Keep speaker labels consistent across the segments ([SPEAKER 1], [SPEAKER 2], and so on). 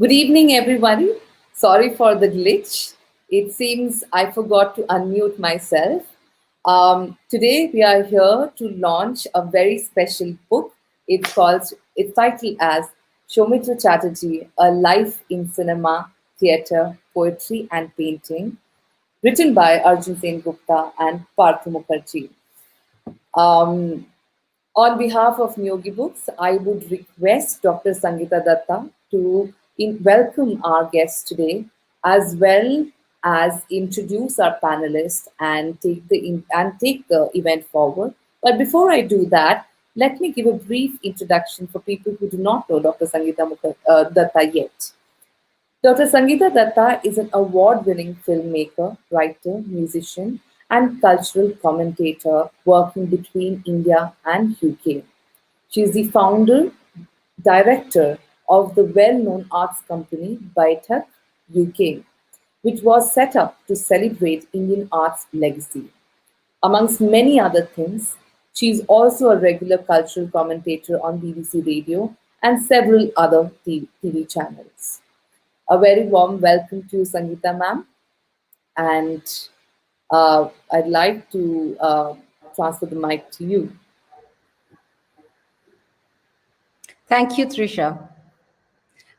[SPEAKER 1] Good evening, everybody. Sorry for the glitch. It seems I forgot to unmute myself. Today we are here to launch a very special book. It's titled as Soumitra Chatterjee: A Life in Cinema, Theatre, Poetry and Painting, written by Arjun Sen Gupta and Partha Mukherjee. Um, on behalf of Yogi Books, I would request Dr. Sangeeta Datta to welcome our guests today, as well as introduce our panelists and take the event forward. But before I do that, let me give a brief introduction for people who do not know Dr. Datta yet. Dr. Sangeeta Datta is an award winning filmmaker, writer, musician, and cultural commentator working between India and UK. She is the founder, director of the well known arts company Baitak UK, which was set up to celebrate Indian art's legacy. Amongst many other things, she is also a regular cultural commentator on BBC Radio and several other TV channels. A very warm welcome to Sangeeta ma'am, and I'd like to transfer the mic to you.
[SPEAKER 2] Thank you, Trisha.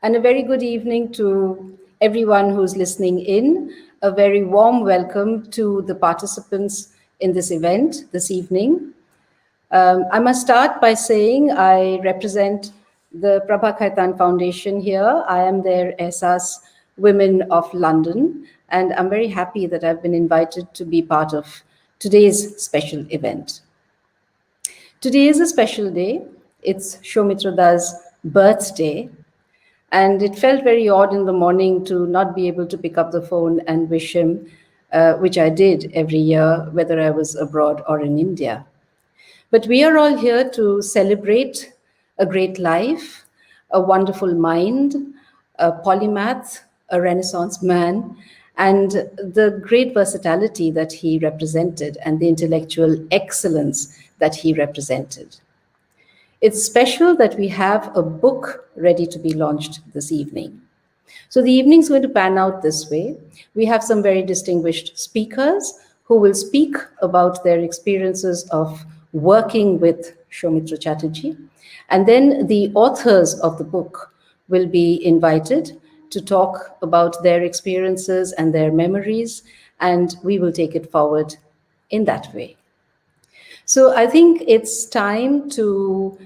[SPEAKER 2] And a very good evening to everyone who's listening in. A very warm welcome to the participants in this event this evening. I must start by saying I represent the Prabha Khaitan Foundation here. I am their ESAS Women of London, and I'm very happy that I've been invited to be part of today's special event. Today is a special day. It's Soumitra Da's birthday, and it felt very odd in the morning to not be able to pick up the phone and wish him, which I did every year, whether I was abroad or in India. But we are all here to celebrate a great life, a wonderful mind, a polymath, a Renaissance man, and the great versatility that he represented and the intellectual excellence that he represented. It's special that we have a book ready to be launched this evening. So the evening's going to pan out this way. We have some very distinguished speakers who will speak about their experiences of working with Soumitra Chatterjee. And then the authors of the book will be invited to talk about their experiences and their memories, and we will take it forward in that way. So I think it's time to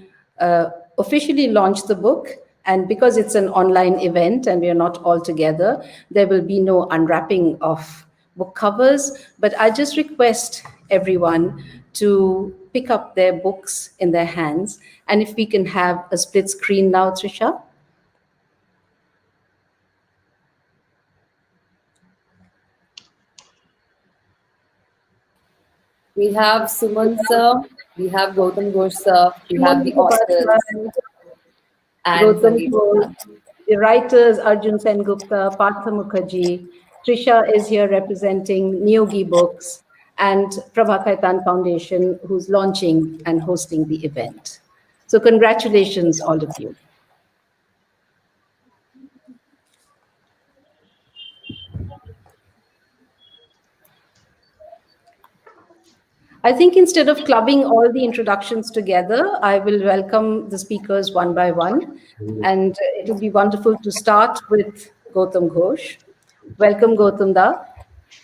[SPEAKER 2] officially launch the book. And because it's an online event and we are not all together, there will be no unwrapping of book covers. But I just request everyone to pick up their books in their hands. And if we can have a split screen now, Trisha.
[SPEAKER 1] We have Suman sir, we have Gautam Ghosh sir, we have the authors. And
[SPEAKER 2] the writers, Arjun Sen Gupta, Partha Mukherjee. Trisha is here representing Niyogi Books and Prabha Khaitan Foundation, who's launching and hosting the event. So congratulations, all of you. I think instead of clubbing all the introductions together, I will welcome the speakers one by one. And it will be wonderful to start with Gautam Ghosh. Welcome, Gautam Da.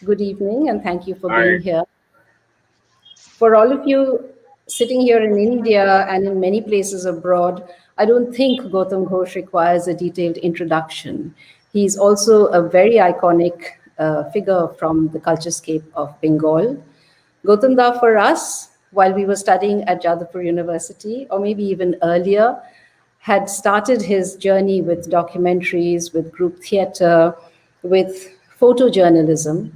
[SPEAKER 2] Good evening, and thank you for being here. For all of you sitting here in India and in many places abroad, I don't think Gautam Ghosh requires a detailed introduction. He's also a very iconic figure from the culturescape of Bengal. Gautam Da, for us, while we were studying at Jadavpur University, or maybe even earlier, had started his journey with documentaries, with group theatre, with photojournalism.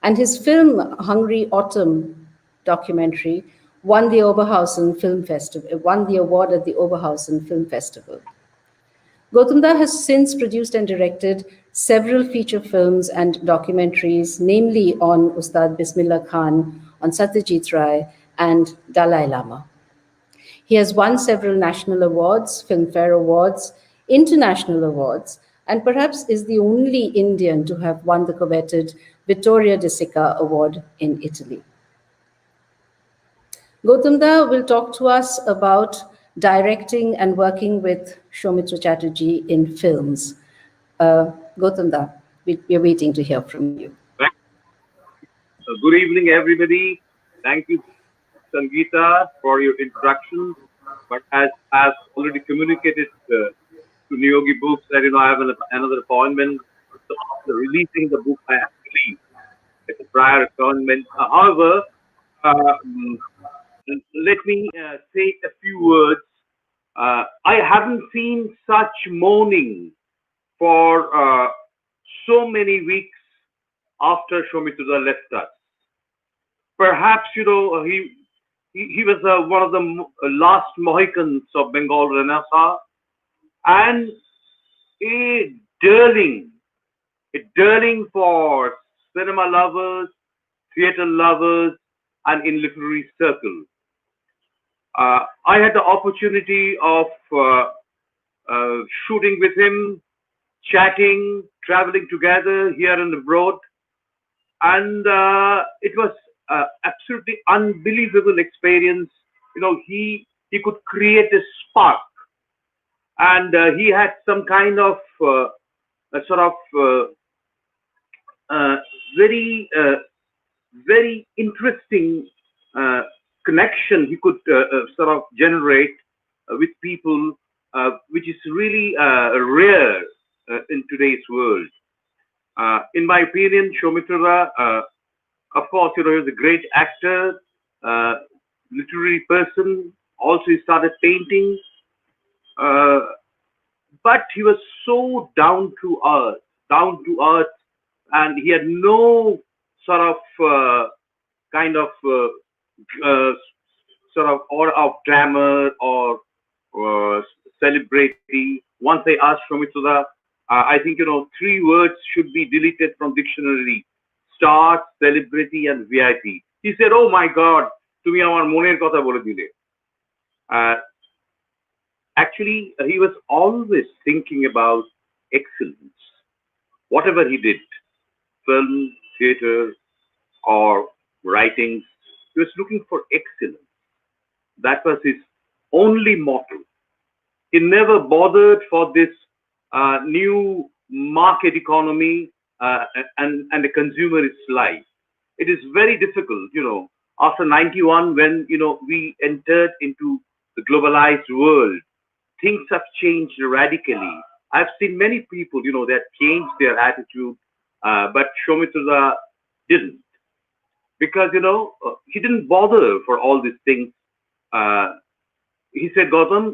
[SPEAKER 2] And his film, Hungry Autumn documentary, won the Oberhausen Film Festival, won the award at the Oberhausen Film Festival. Gautam Da has since produced and directed several feature films and documentaries, namely on Ustad Bismillah Khan, on Satyajit Ray, and Dalai Lama. He has won several national awards, Filmfare Awards, international awards, and perhaps is the only Indian to have won the coveted Vittorio De Sica Award in Italy. Gautamda will talk to us about directing and working with Soumitra Chatterjee in films. Gautamda, we're waiting to hear from you.
[SPEAKER 3] Thank- Good evening, everybody. Thank you, Sangeeta, for your introduction. But as already communicated to Niyogi Books, that I have another appointment. So after releasing the book, I have to leave. It's a prior appointment. However, um, let me say a few words. I haven't seen such mourning for so many weeks after Soumitra left us. Perhaps he was one of the last Mohicans of Bengal Renaissance, and a darling, a darling for cinema lovers, theatre lovers, and in literary circles. I had the opportunity of shooting with him, chatting, traveling together here and abroad, and it was absolutely unbelievable experience. He could create a spark, and he had some kind of a sort of uh, very very interesting uh, connection he could sort of generate with people, which is really rare in today's world. In my opinion, Soumitra, of course, he was a great actor, uh, literary person. Also, he started painting, uh, but he was so down to earth, and he had no sort of kind of uh, sort of aura of glamour or celebrity. Once I asked Shomituda, I think three words should be deleted from dictionary: star, celebrity, and VIP. He said, "Oh my God, তুমি আমার মনের কথা বলে দিলে." Uh, Actually, he was always thinking about excellence. Whatever he did, film, theater, or writings, he was looking for excellence. That was his only motto. He never bothered for this new market economy and the consumerist life. It is very difficult, after 91, when, we entered into the globalized world, things have changed radically. I've seen many people, that changed their attitude, but Shomituda didn't, because he didn't bother for all these things. Uh, he said, "Gautam,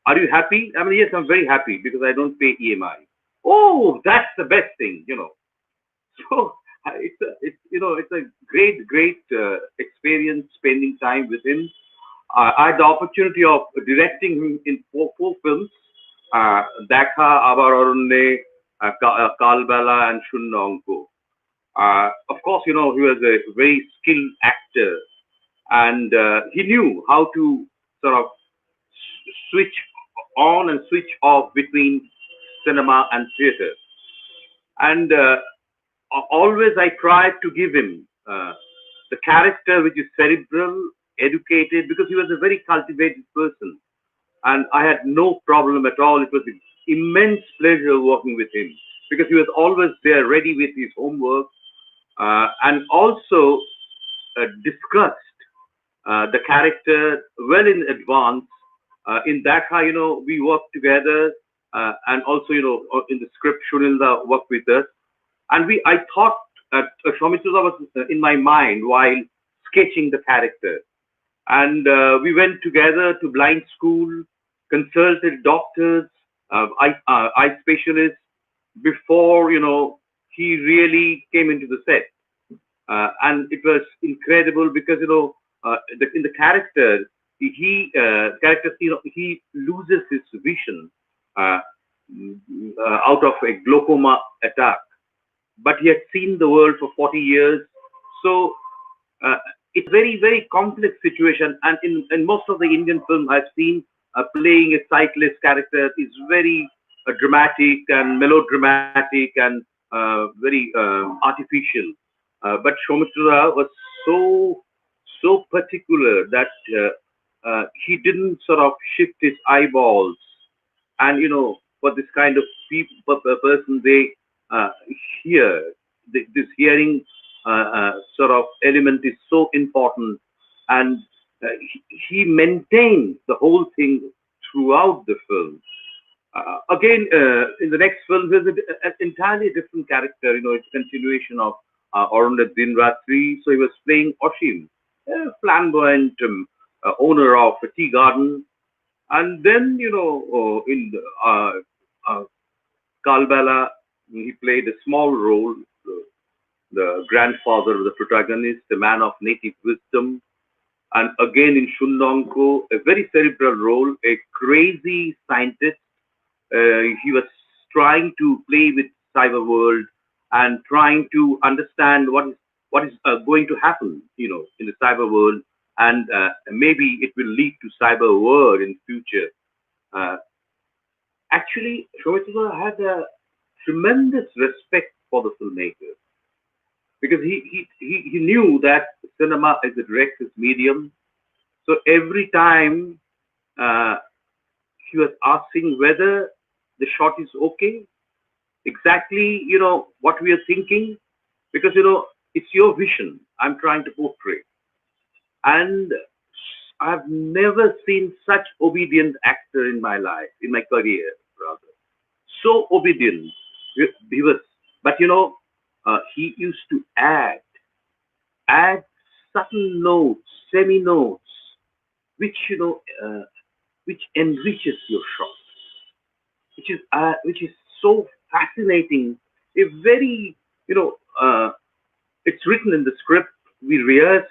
[SPEAKER 3] are you happy?" I mean, yes, I'm very happy because I don't pay EMI. Oh, that's the best thing, So it's a great experience spending time with him. I had the opportunity of directing him in four films: Dekha, Abar Arunne, Kalbala, and Shunna Anko. Of course, he was a very skilled actor, and he knew how to sort of switch on and switch off between cinema and theater. And always I tried to give him the character which is cerebral, educated, because he was a very cultivated person. And I had no problem at all. It was an immense pleasure working with him because he was always there ready with his homework, and also discussed the character well in advance. In that, we worked together, and also, in the script, Shunilda worked with us. And I thought Soumitra was in my mind while sketching the character. And we went together to blind school, consulted doctors, eye specialists before, he really came into the set. And it was incredible because, in the character, he loses his vision uh, out of a glaucoma attack, but he had seen the world for 40 years. So uh, it's very complex situation. And in most of the Indian film I've seen, playing a sightless character is very dramatic and melodramatic and very artificial. But Soumitra was so particular that he didn't sort of shift his eyeballs. And for this kind of person, they uh, hear this hearing sort of element is so important, and he maintains the whole thing throughout the film. Again, in the next film, there's an entirely different character. It's a continuation of Arunda Dinratri. So he was playing Oshim, a flamboyant owner of a tea garden. And then, in uh, Kalbala, he played a small role, the grandfather of the protagonist, a man of native wisdom. And again, in Shundongko, a very cerebral role, a crazy scientist. He was trying to play with cyber world and trying to understand what is going to happen, in the cyber world, and maybe it will lead to cyber war in future. Uh, Actually, Shomitsura had a tremendous respect for the filmmaker because he knew that cinema is a director's medium. So every time uh, he was asking whether the shot is okay, exactly, what we are thinking, because, it's your vision I'm trying to portray. And I've never seen such obedient actor in my life, in my career, rather. So obedient. He was, but he used to add subtle notes, semi notes, which which enriches your shot, which is so fascinating. A very, you know, it's written in the script. We rehearsed,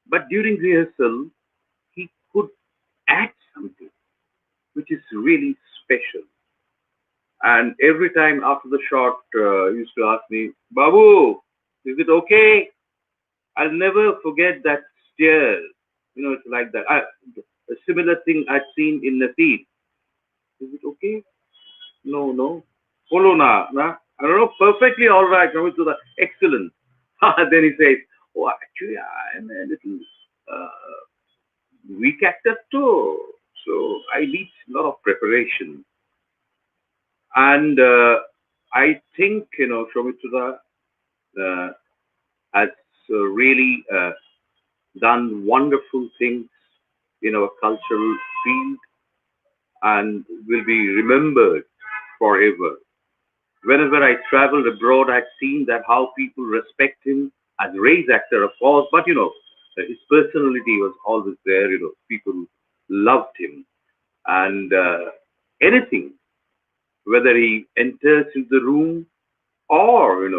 [SPEAKER 3] but during rehearsal, he could add something which is really special. And every time after the shot, he used to ask me, "Babu, is it okay?" I'll never forget that stare. It's like that. A similar thing I'd seen in Naseed. Is it okay? No, no. Follow na. I don't know. Perfectly all right. Coming to the excellent. Then he says, "Oh, actually, I'm a little uh, weak actor too. So I need a lot of preparation." And I think, Shomitsura uh, has really done wonderful things in our cultural field and will be remembered forever. Whenever I traveled abroad, I've seen that how people respect him as a race actor, of course, but his personality was always there. People loved him, and anything, whether he enters into the room or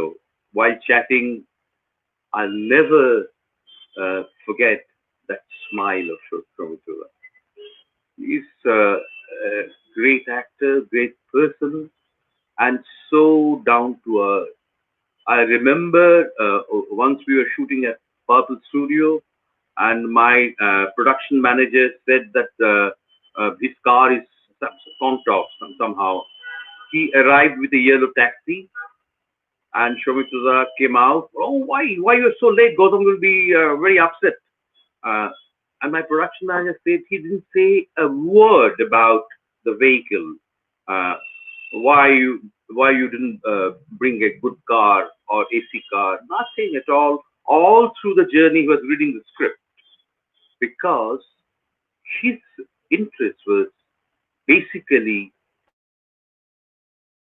[SPEAKER 3] while chatting, I'll never forget that smile of Shomitsura. He's a great actor, great person, and so down to earth. I remember once we were shooting at Purple Studio, and my production manager said that his car is on top somehow. He arrived with a yellow taxi, and Shomitsura came out. "Oh, why you're so late? Gautam will be very upset." Uh, and my production manager said he didn't say a word about the vehicle. Uh, why you didn't bring a good car or AC car? Nothing at all. All through the journey, he was reading the script because his interest was basically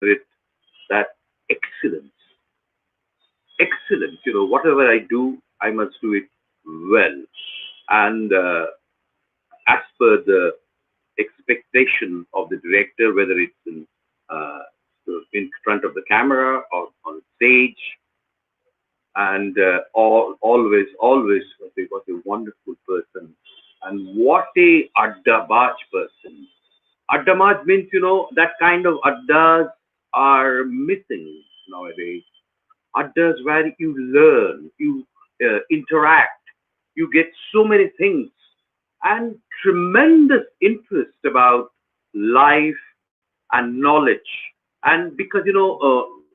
[SPEAKER 3] it that excellence, excellence. Whatever I do, I must do it well, and as per the expectation of the director, whether it's uh, in front of the camera or on stage, and always was a wonderful person, and what a addabaj person. Addabaj means that kind of addas are missing nowadays. Addas where you learn, you interact, you get so many things, and tremendous interest about life, and knowledge. And because,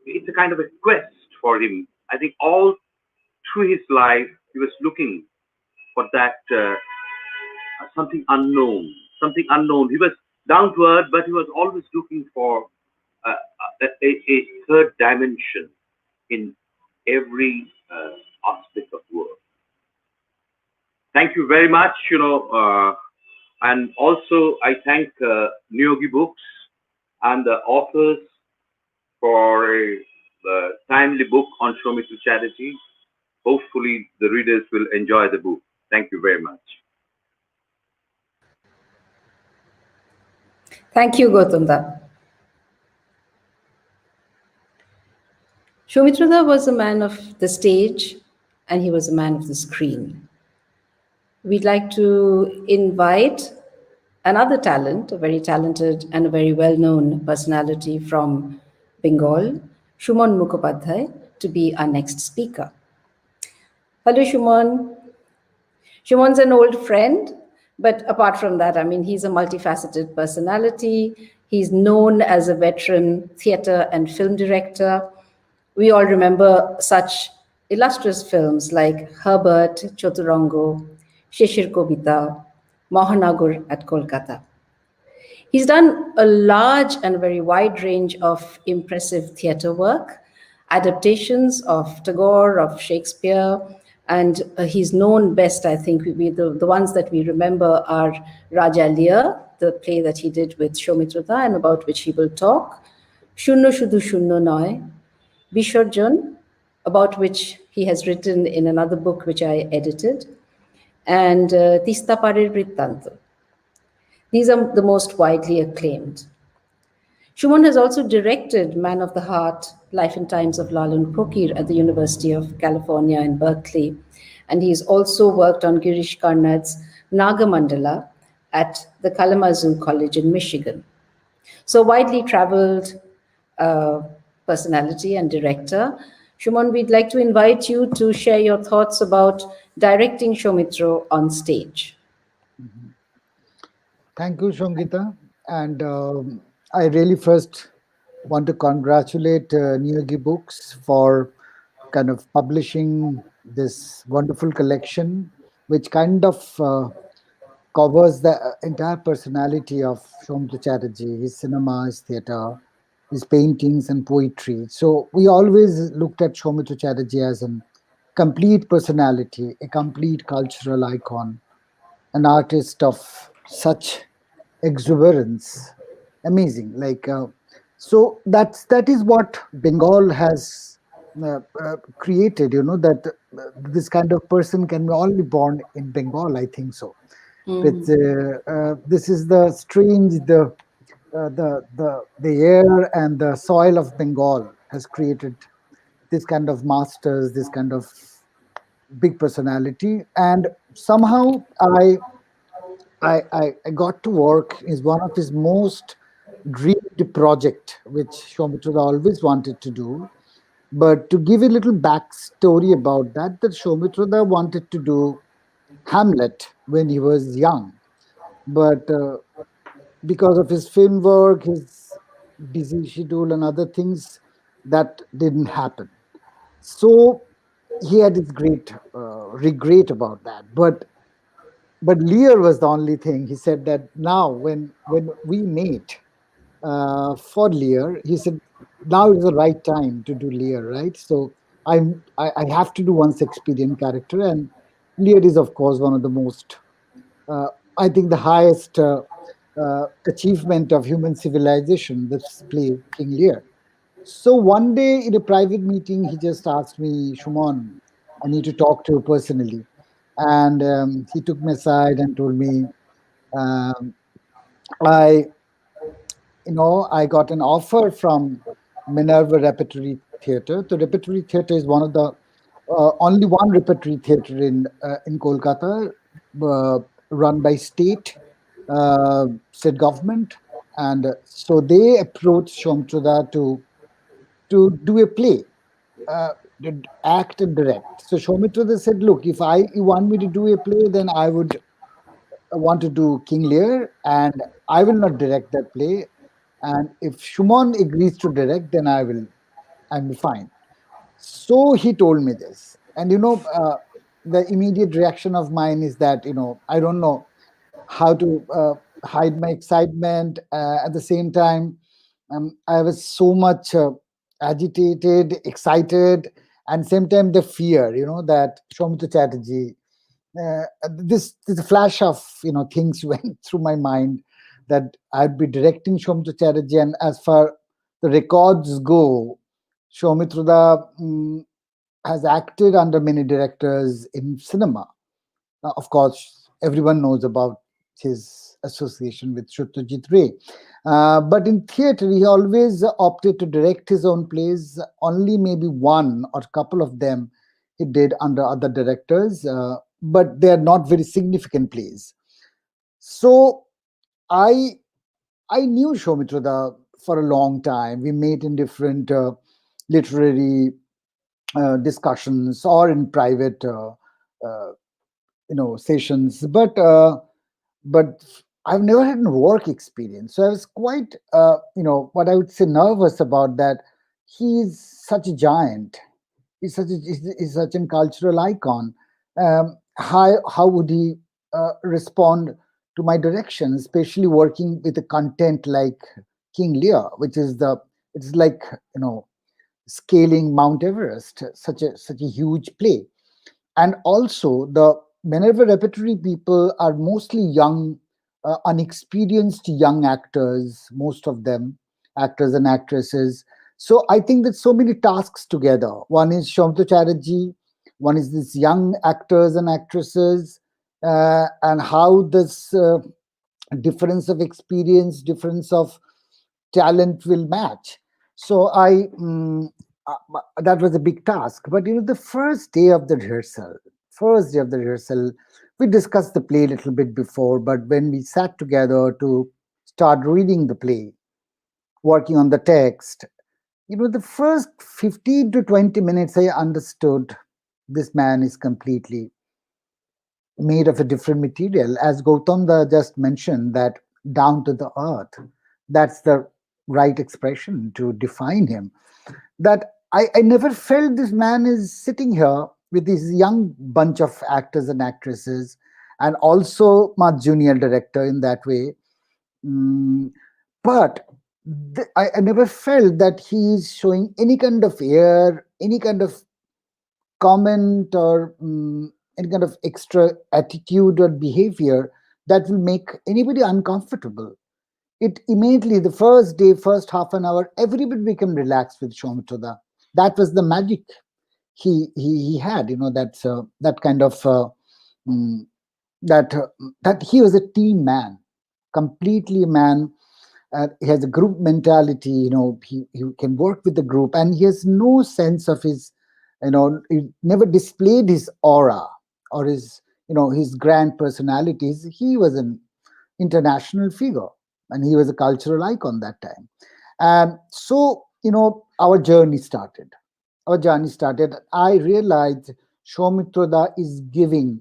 [SPEAKER 3] it's a kind of a quest for him. I think all through his life, he was looking for that something unknown, something unknown. He was down to earth, but he was always looking for a third dimension in every aspect of work. Thank you very much, and also I thank Neogi Books and the authors for the timely book on Soumitra Chatterjee. Hopefully, the readers will enjoy the book. Thank you very much.
[SPEAKER 2] Thank you, Gautam. Soumitra was a man of the stage and he was a man of the screen. We'd like to invite another talent, a very talented and a very well-known personality from Bengal, Suman Mukhopadhyay, to be our next speaker. Hello, Shuman. Shuman's an old friend, but apart from that, I mean, he's a multifaceted personality. He's known as a veteran theatre and film director. We all remember such illustrious films like Herbert, Choturango, Shishir Kobita, Mahanagar at Kolkata. He's done a large and very wide range of impressive theatre work, adaptations of Tagore, of Shakespeare, and he's known best, I think, the ones that we remember are Raja Lear, the play that he did with Soumitra and about which he will talk, Shunno Shudhu Shunno Noy, Bishorjan, about which he has written in another book which I edited, and Tista Parir Brittanto. These are the most widely acclaimed. Shuman has also directed Man of the Heart, Life and Times of Lalan Prokir at the University of California in Berkeley. And he's also worked on Girish Karnad's Nagamandala at the Kalamazoo College in Michigan. So widely traveled personality and director. Shuman, we'd like to invite you to share your thoughts about directing Soumitra on stage.
[SPEAKER 4] Thank you, Sangeeta. And I really first want to congratulate Neogi Books for kind of publishing this wonderful collection, which kind of covers the entire personality of Soumitra Chatterjee, his cinema, his theatre, his paintings and poetry. So we always looked at Soumitra Chatterjee as a complete personality, a complete cultural icon, an artist of such exuberance, amazing. That is what Bengal has created. That this kind of person can only be born in Bengal. I think so. This is the strange the air and the soil of Bengal has created this kind of masters, this kind of big personality, and somehow I got to work is one of his most dreamed project, which Soumitra always wanted to do. But to give a little backstory about that Soumitra wanted to do Hamlet when he was young, but because of his film work, his busy schedule, and other things, that didn't happen. So he had his great regret about that. But Lear was the only thing. He said that now when we meet for Lear, he said now is the right time to do Lear, right? So I have to do one Shakespearean character, and Lear is of course one of the most uh, I think the highest achievement of human civilization. This play King Lear. So one day in a private meeting, he just asked me, Shumon, I need to talk to you personally. And he took me aside and told me, um, I, I got an offer from Minerva Repertory Theatre. The Repertory Theatre is one of the only one repertory theatre in Kolkata, uh, run by state government, and so they approached Shomchuda to do a play, did act and direct. So Soumitra said, "Look, if you want me to do a play, then I would want to do King Lear, and I will not direct that play. and if Shumon agrees to direct, then I'll be fine. So he told me this, and the immediate reaction of mine is that I don't know how to hide my excitement. At the same time, I was so much agitated, excited, and same time the fear, that Soumitra Chatterjee. This flash of things went through my mind that I'd be directing Soumitra Chatterjee, and as far the records go, Soumitra has acted under many directors in cinema. Of course, everyone knows about his association with Satyajit Ray. But in theater, he always opted to direct his own plays. Only maybe one or couple of them he did under other directors, but they are not very significant plays. So I I knew Soumitra for a long time. We met in different literary discussions or in private uh, sessions, but I've never had a work experience, so I was quite what I would say nervous about that. He's such a giant. He's such a cultural icon. How would he respond to my direction, especially working with a content like King Lear, which is it's like scaling Mount Everest, such a huge play. And also the Minerva repertory people are mostly young, unexperienced young actors, most of them actors and actresses. So I think that so many tasks together. One is Soumitra Chatterjee, one is these young actors and actresses, and how this difference of experience, difference of talent will match. So that was a big task. But the first day of the rehearsal, we discussed the play a little bit before. But when we sat together to start reading the play, working on the text, the first 15 to 20 minutes, I understood this man is completely made of a different material. As Gautam just mentioned, that down to the earth, that's the right expression to define him. That I never felt this man is sitting here with this young bunch of actors and actresses, and also my junior director in that way. Mm, but I never felt that he is showing any kind of air, any kind of comment, or any kind of extra attitude or behavior that will make anybody uncomfortable. It immediately, the first day, first half an hour, everybody became relaxed with Soumitra. That was the magic he had. That kind of mm, that he was a team man, completely a man. He has a group mentality. He can work with the group, and he has no sense of his. He never displayed his aura or his grand personalities. He was an international figure, and he was a cultural icon that time. So our journey started. I realized Soumitra is giving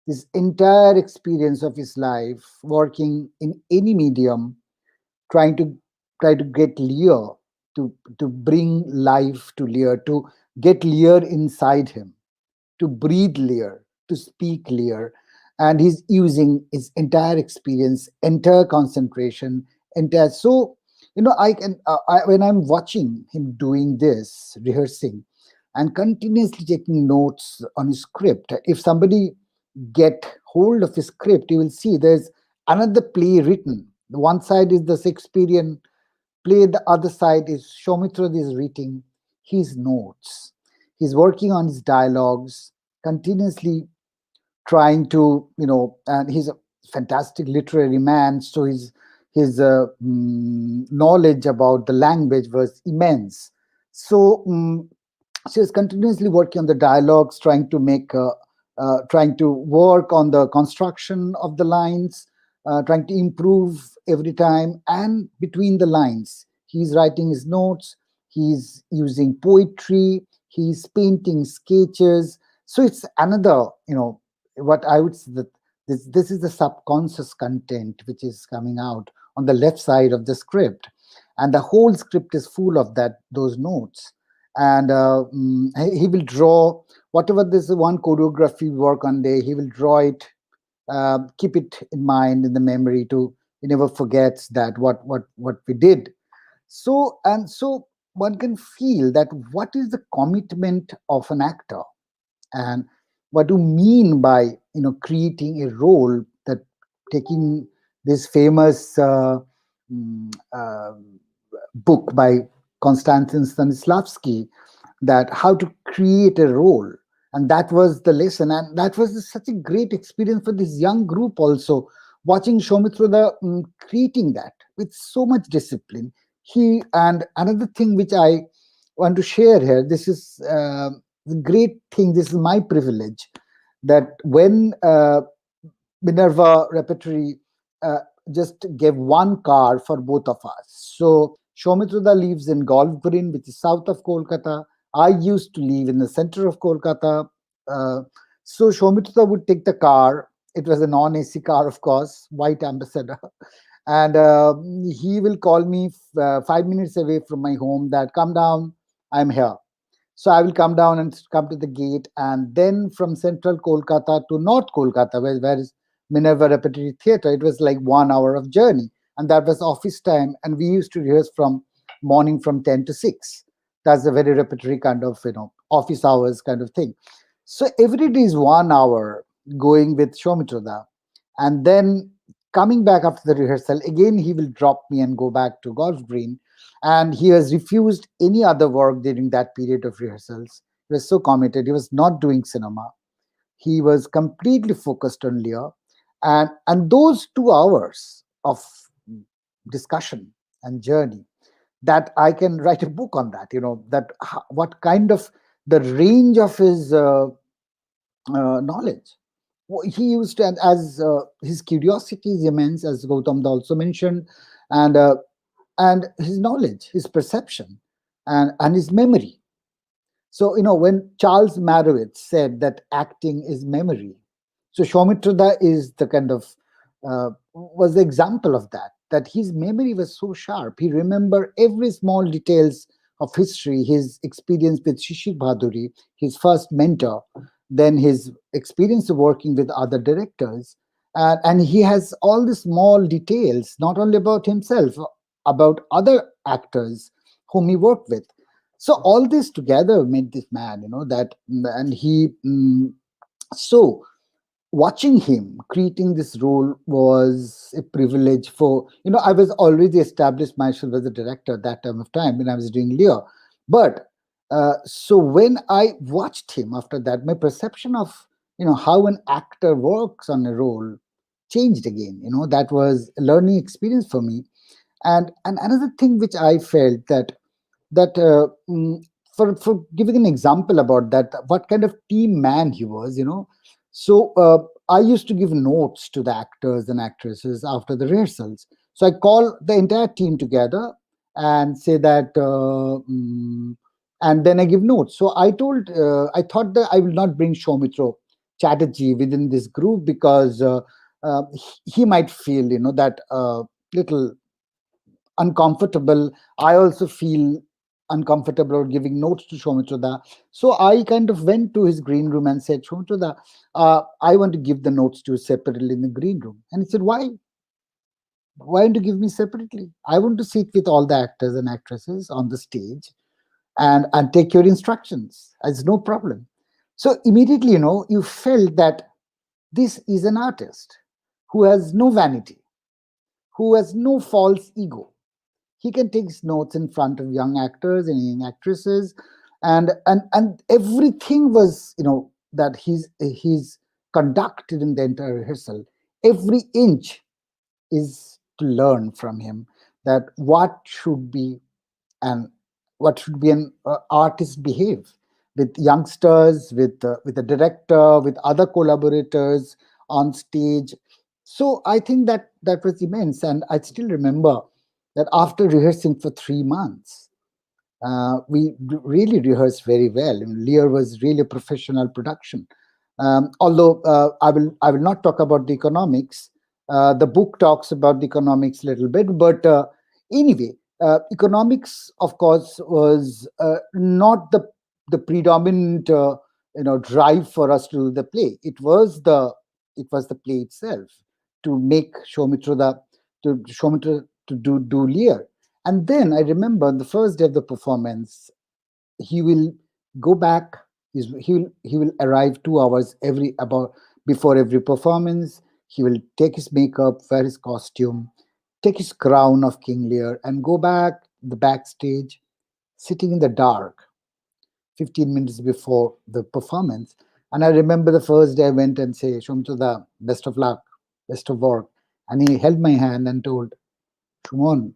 [SPEAKER 4] this entire experience of his life working in any medium, trying to get Lear, to bring life to Lear, to get Lear inside him, to breathe Lear, to speak Lear. And he's using his entire experience, entire concentration, entire. So, I can, when I'm watching him doing this, rehearsing, and continuously taking notes on his script, if somebody get hold of his script, you will see there's another play written. The one side is the Shakespearean play, the other side is Soumitra is reading his notes. He's working on his dialogues, continuously trying to, and he's a fantastic literary man, so his knowledge about the language was immense. So she was continuously working on the dialogues, trying to work on the construction of the lines, trying to improve every time. And between the lines, he's writing his notes, he's using poetry, he's painting sketches. So it's another, what I would say, that this is the subconscious content which is coming out on the left side of the script. and the whole script is full of those notes. And he will draw whatever this one choreography work on day. He will draw it, keep it in mind in the memory to he never forgets that what we did. So one can feel that what is the commitment of an actor, and what do you mean by creating a role that taking this famous mm, uh, book by Konstantin Stanislavski, that how to create a role. And that was the lesson, and that was such a great experience for this young group also, watching Soumitra creating that with so much discipline. He And another thing which I want to share here, this is the great thing, this is my privilege, that when Minerva Repertory uh, just gave one car for both of us. So Soumitra lives in Golf Green, which is south of Kolkata. I used to live in the center of Kolkata. Uh, so Soumitra would take the car. It was a non-AC car, of course, white Ambassador. And he will call me 5 minutes away from my home that, come down, I'm here. So I will come down and come to the gate, and then from central Kolkata to North Kolkata, where is Minerva Repertory Theatre, it was like 1 hour of journey, and that was office time. And we used to rehearse from morning from 10 to 6. That's a very repertory kind of office hours kind of thing. So every day is 1 hour going with Soumitra, and then coming back after the rehearsal again. He will drop me and go back to Golf Green, and he has refused any other work during that period of rehearsals. He was so committed. He was not doing cinema. He was completely focused on Lear. And those 2 hours of discussion and journey, that I can write a book on that, that what kind of the range of his knowledge. He used to, and as his curiosity is immense, as Gautam also mentioned, and his knowledge, his perception, and his memory. So, when Charles Marowitz said that acting is memory, so Soumitra is the kind of, was the example of that, that his memory was so sharp. He remembered every small details of history, his experience with Shishir Bhaduri, his first mentor, then his experience of working with other directors. And he has all the small details, not only about himself, about other actors whom he worked with. So all this together made this man, that, and he, so watching him creating this role was a privilege. For I was already established myself as a director at that time of time when I was doing Lear. But so when I watched him after that, my perception of how an actor works on a role changed again. That was a learning experience for me. And another thing which I felt that for giving an example about that, what kind of team man he was. So I used to give notes to the actors and actresses after the rehearsals. So I call the entire team together and say that, and then I give notes. So I thought that I will not bring Soumitra Chatterjee within this group, because he might feel that little uncomfortable. I also feel uncomfortable giving notes to Soumitra. So I kind of went to his green room and said, Soumitra, I want to give the notes to you separately in the green room. And he said, why? Why don't you give me separately? I want to sit with all the actors and actresses on the stage and take your instructions. It's no problem. So immediately, you felt that this is an artist who has no vanity, who has no false ego. He can take his notes in front of young actors and young actresses, and everything was that he's conducted in the entire rehearsal. Every inch is to learn from him, that what should be, and what should be an artist behave with youngsters, with a director, with other collaborators on stage. So I think that was immense. And I still remember that after rehearsing for 3 months, we really rehearsed very well. Lear was really a professional production. Although I will not talk about the economics. The book talks about the economics a little bit, but anyway, Economics, of course, was not the predominant drive for us to do the play. It was the play itself to make Soumitra to do Lear. And then I remember the first day of the performance, he will go back. He will arrive 2 hours every about before every performance. He will take his makeup, wear his costume, take his crown of King Lear, and go back the backstage, sitting in the dark, 15 minutes before the performance. And I remember the first day I went and say, Shumtuda, best of luck, best of work. And he held my hand and told, Shumon,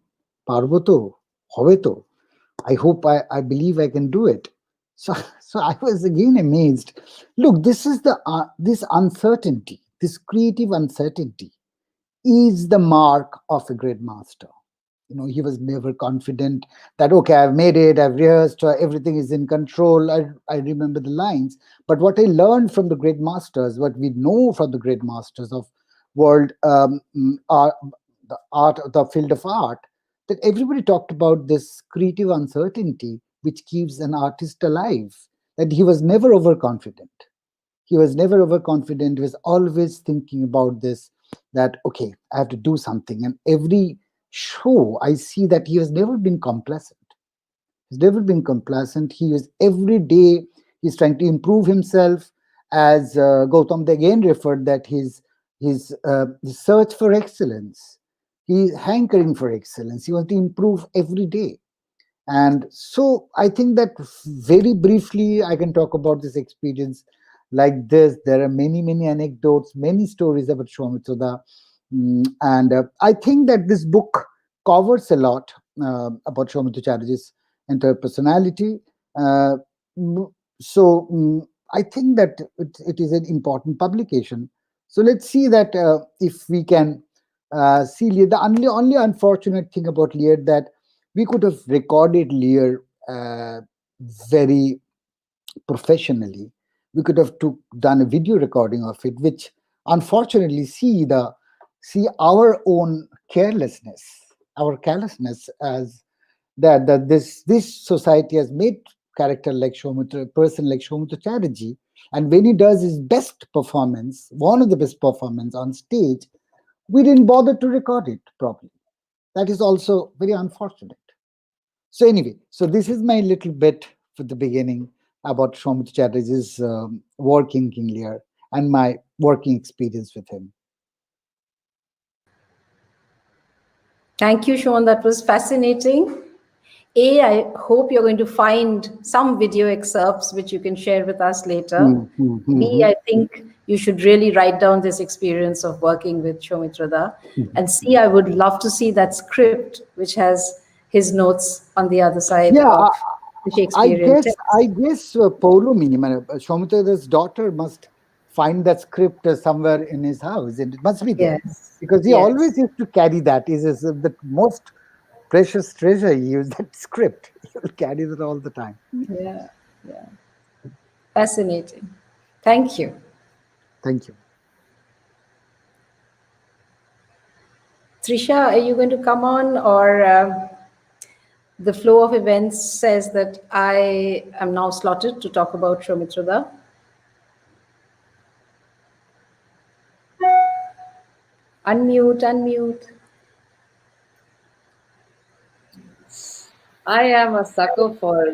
[SPEAKER 4] Parvato, Hoveto. I believe I can do it. So, so I was again amazed. Look, this uncertainty, this creative uncertainty is the mark of a great master. He was never confident that, okay, I've made it, I've rehearsed, everything is in control. I remember the lines. But what I learned from the great masters, what we know from the great masters of world art, the field of art, that everybody talked about this creative uncertainty which keeps an artist alive, that he was never overconfident. He was never overconfident. He was always thinking about this, that, okay, I have to do something. And every show, I see that he has never been complacent. He's never been complacent. He is every day, he's trying to improve himself. As Gautam again referred, that his search for excellence, he's hankering for excellence. He wants to improve every day. And so I think that very briefly, I can talk about this experience like this. There are many, many anecdotes, many stories about Soumitra. And I think that this book covers a lot about Soumitra Chatterjee's entire personality. Uh, so I think that it is an important publication. So let's see that if we can see Lear. The only unfortunate thing about Lear, that we could have recorded Lear very professionally. We could have done a video recording of it, which unfortunately see our own carelessness, our carelessness, as that this society has made character like Soumitra, a person like Soumitra Chatterjee, and when he does his best performance, one of the best performance on stage, we didn't bother to record it properly. That is also very unfortunate. So anyway, so this is my little bit for the beginning about Soumitra Chatterjee's work in King Lear and my working experience with him.
[SPEAKER 2] Thank you, Sean. That was fascinating. I hope you're going to find some video excerpts which you can share with us later. B, I think you should really write down this experience of working with Soumitra. And C, I would love to see that script which has his notes on the other side
[SPEAKER 4] Yeah,
[SPEAKER 2] of the Shakespearean text.
[SPEAKER 4] I guess Paulo Soumitra daughter must find that script somewhere in his house, and it must be there,
[SPEAKER 2] Yes.
[SPEAKER 4] because he always used to carry that. Is the most precious treasure. He used that script. He will carry that all the time.
[SPEAKER 2] Yeah. Fascinating. Thank you.
[SPEAKER 4] Thank you.
[SPEAKER 2] Trisha, are you going to come on, or the flow of events says that I am now slotted to talk about Soumitra? Unmute.
[SPEAKER 1] I am a sucker for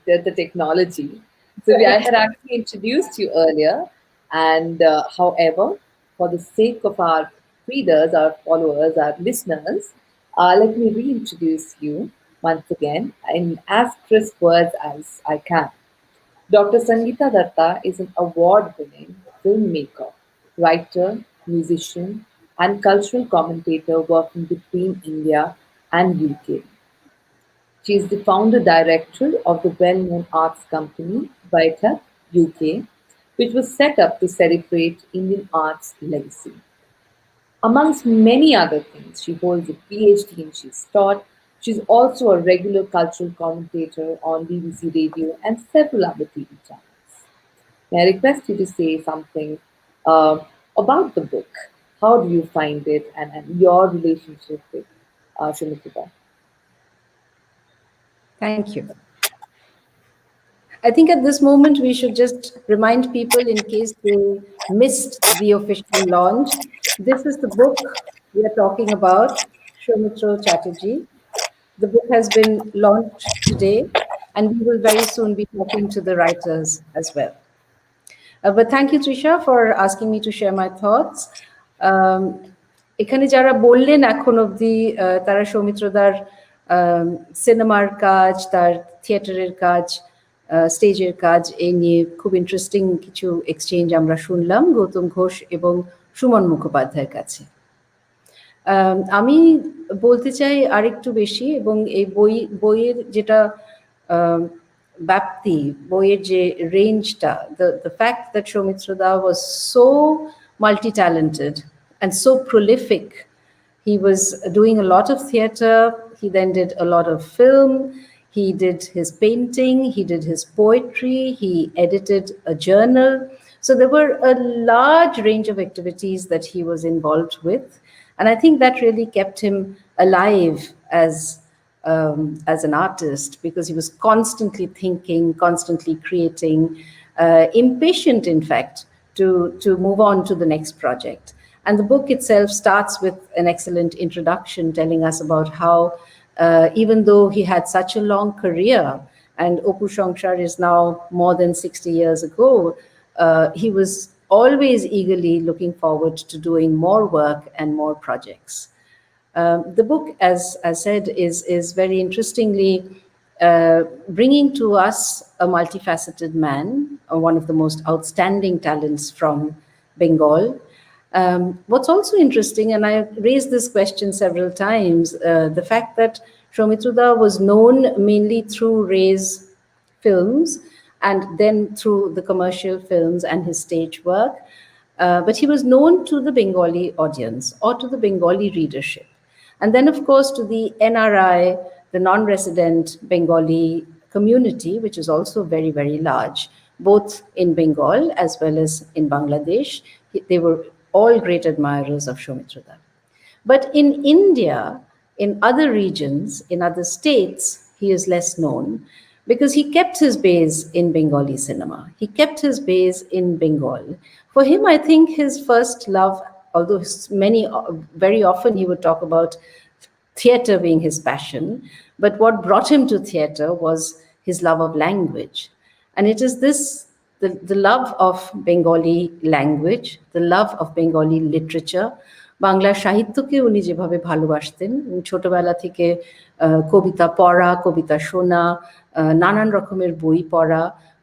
[SPEAKER 1] the technology. So I had actually introduced you earlier, and however, for the sake of our readers, our followers, our listeners, let me reintroduce you once again in as crisp words as I can. Dr. Sangeeta Datta is an award-winning filmmaker, writer, musician, and cultural commentator working between India and UK. She is the founder director of the well-known arts company Baita UK, which was set up to celebrate Indian art's legacy. Amongst many other things, she holds a PhD and she's taught. She's also a regular cultural commentator on BBC Radio and several other TV channels. May I request you to say something uh, about the book? How do you find it, and your relationship with Shumikita?
[SPEAKER 2] Thank you. I think at this moment we should just remind people, in case they missed the official launch, this is the book we are talking about, Soumitra Chatterjee. The book has been launched today, and we will very soon be talking to the writers as well. But thank you, Trisha, for asking me to share my thoughts. Um, এখানে যারা বললেন এখন অবধি তারা সৌমিত্রদার সিনেমার কাজ, তার থিয়েটারের কাজ, স্টেজের কাজ এই নিয়ে খুব ইন্টারেস্টিং কিছু এক্সচেঞ্জ আমরা শুনলাম গৌতম ঘোষ এবং সুমন মুখোপাধ্যায়ের কাছে। আমি বলতে চাই আরেকটু বেশি, এবং এই বইয়ের যেটা ব্যাপ্তি, বইয়ের যে রেঞ্জটা, the fact that Soumitra Da was so multi-talented and so prolific. He was doing a lot of theatre, he then did a lot of film, he did his painting, he did his poetry, he edited a journal. So there were a large range of activities that he was involved with. And I think that really kept him alive as an artist, because he was constantly thinking, constantly creating, impatient, in fact, to move on to the next project. And the book itself starts with an excellent introduction telling us about how, even though he had such a long career, and Opu Shongshar is now more than 60 years ago, he was always eagerly looking forward to doing more work and more projects. The book, as I said, is very interestingly bringing to us a multifaceted man, one of the most outstanding talents from Bengal. What's also interesting, and I raised this question several times, the fact that Soumitra Da was known mainly through Ray's films and then through the commercial films and his stage work, but he was known to the Bengali audience or to the Bengali readership. And then, of course, to the NRI, the non-resident Bengali community, which is also very, very large, both in Bengal as well as in Bangladesh. They were all great admirers of Soumitra Da. But in India, in other regions, in other states, he is less known because he kept his base in Bengali cinema. He kept his base in Bengal. For him, I think his first love, although very often he would talk about theatre being his passion, but what brought him to theatre was his love of language. And it is this, the love of Bengali language, the love of Bengali literature, Bangla সাহিত্যকে উনি যেভাবে ভালোবাসতেন, ছোটবেলা থেকে কবিতা পড়া, কবিতা শোনা, নানান রকমের বই পড়া,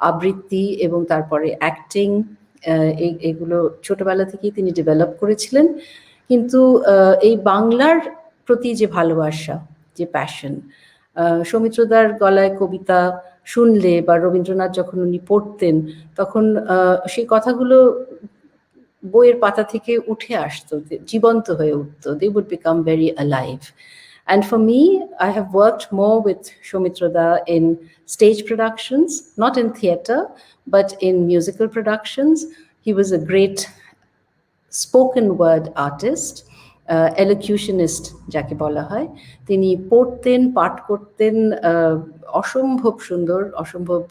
[SPEAKER 2] আবৃত্তি এবং তারপরে অ্যাক্টিং, এগুলো ছোটবেলা থেকেই তিনি ডেভেলপ করেছিলেন। কিন্তু এই বাংলার প্রতি যে ভালোবাসা, যে প্যাশন, সৌমিত্র দার গলায় কবিতা শুনলে বা রবীন্দ্রনাথ যখন উনি পড়তেন, তখন সেই কথাগুলো বইয়ের পাতা থেকে উঠে আসতো, জীবন্ত হয়ে উঠতো। They would become very alive. And for me, I have worked more with Soumitra Da in stage productions, not in theatre, but in musical productions. He was a great spoken word artist, elocutionist যাকে বলা হয়। তিনি পড়তেন, পাঠ করতেন, অসম্ভব সুন্দর, অসম্ভব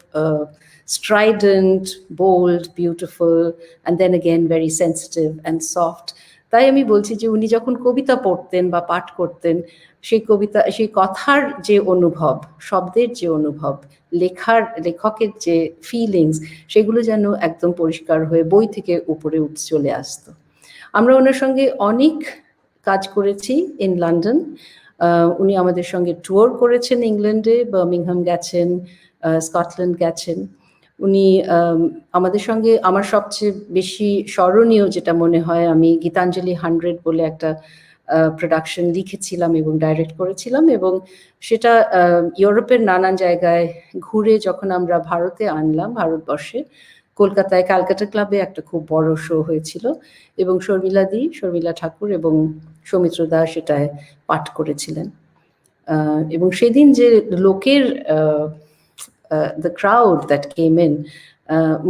[SPEAKER 2] strident, bold, beautiful, and then again very sensitive and soft. তাই আমি বলছি যে উনি যখন কবিতা পড়তেন বা পাঠ করতেন, সেই কথার যে অনুভব, শব্দের যে অনুভব, লেখকের যে ফিলিংস, সেগুলো যেন একদম পরিষ্কার হয়ে বই থেকে উপরে উঠে চলে আসতো। আমরা ওনার সঙ্গে অনেক কাজ করেছি ইন লন্ডন। উনি আমাদের সঙ্গে ট্যুর করেছেন, ইংল্যান্ডে বার্মিংহাম গেছেন, স্কটল্যান্ড গেছেন। উনি আমাদের সঙ্গে, আমার সবচেয়ে বেশি স্মরণীয় যেটা মনে হয়, আমি গীতাঞ্জলি 100 বলে একটা প্রোডাকশন লিখেছিলাম এবং ডাইরেক্ট করেছিলাম, এবং সেটা ইউরোপের নানান জায়গায় ঘুরে যখন আমরা ভারতে আনলাম, ভারতবর্ষে কলকাতায় ক্যালকাটা ক্লাবে একটা খুব বড় শো হয়েছিল, এবং শর্মিলা ঠাকুর এবং সৌমিত্র দা সেটায় পাঠ করেছিলেন। এবং সেদিন যে লোকের the crowd that came in,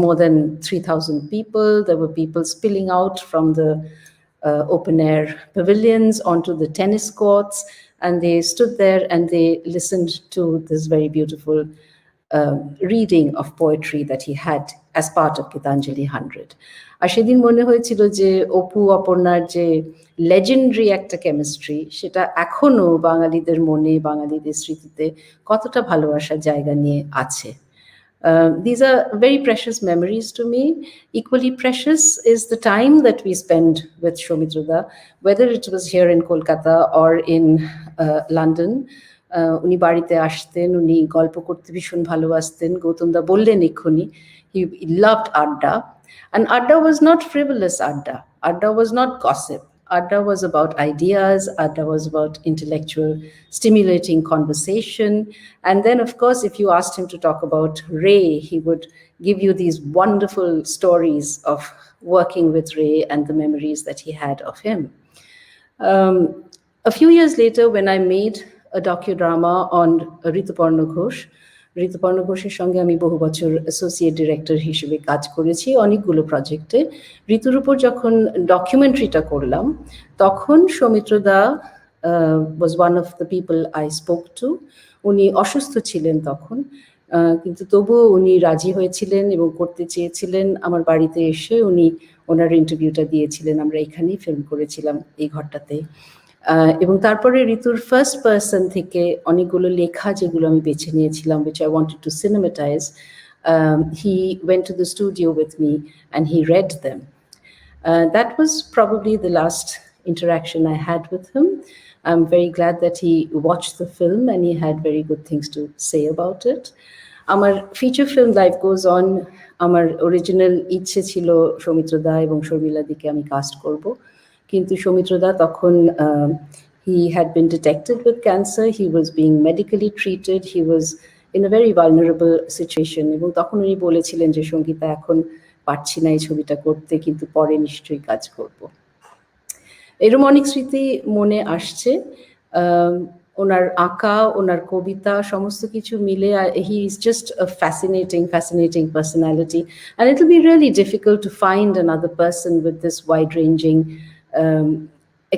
[SPEAKER 2] more than 3,000 people. There were people spilling out from the open air pavilions onto the tennis courts. and they stood there and they listened to this very beautiful reading of poetry that he had as part of Gitanjali 100. আর সেদিন মনে হয়েছিল যে অপু অপর্ণার যে legendary একটা chemistry, সেটা এখনো বাঙালিদের মনে, বাঙালিদের স্মৃতিতে কতটা ভালোবাসার জায়গা নিয়ে আছে। These are very precious memories to me. Equally precious is the time that we spend with Soumitra, whether it was here in Kolkata or in London. উনি বাড়িতে আসতেন, উনি গল্প করতে ভীষণ ভালোবাসতেন। গৌতমদা বললেন এক্ষুনি, he loved Adda. And Adda was not frivolous Adda. Adda was not gossip. Adda was about ideas. Adda was about intellectual, stimulating conversation. And then, of course, if you asked him to talk about Ray, he would give you these wonderful stories of working with Ray and the memories that he had of him. A few years later, when I made a docudrama on Rituparna Ghosh, Rituparno ঘোষের সঙ্গে আমি বহু বছর associate director হিসেবে কাজ করেছি অনেকগুলো প্রজেক্টে। ঋতুর উপর যখন ডকুমেন্টারিটা করলাম, তখন সৌমিত্রদা was one of the people I spoke to. উনি অসুস্থ ছিলেন তখন, কিন্তু তবুও উনি রাজি হয়েছিলেন এবং করতে চেয়েছিলেন। আমার বাড়িতে এসে উনি ওনার ইন্টারভিউটা দিয়েছিলেন, আমরা এখানেই ফিল্ম করেছিলাম এই ঘরটাতে। এবং তারপরে ঋতুর ফার্স্ট পার্সন থেকে অনেকগুলো লেখা যেগুলো আমি বেছে নিয়েছিলাম, which I wanted to cinematize, he went to the studio with me and he read them. That was probably the last interaction I had with him. I'm very glad that he watched the film and he had very good things to say about it. আমার feature film life goes on, আমার original ইচ্ছে ছিল সৌমিত্রদা এবং শর্মিলাদিকে আমি caste করব, কিন্তু সৌমিত্রদা তখন he had been detected with cancer, he was being medically treated, he was in a very vulnerable situation, এবং তখন উনি বলেছিলেন যে সঙ্গীতা এখন পারছি না এই ছবিটা করতে, কিন্তু পরে নিশ্চয়ই কাজ করব। এরকম অনেক স্মৃতি মনে আসছে। ওনার আঁকা, ওনার কবিতা, সমস্ত কিছু মিলে he is just a fascinating personality, and it will be really difficult to find another person with this wide-ranging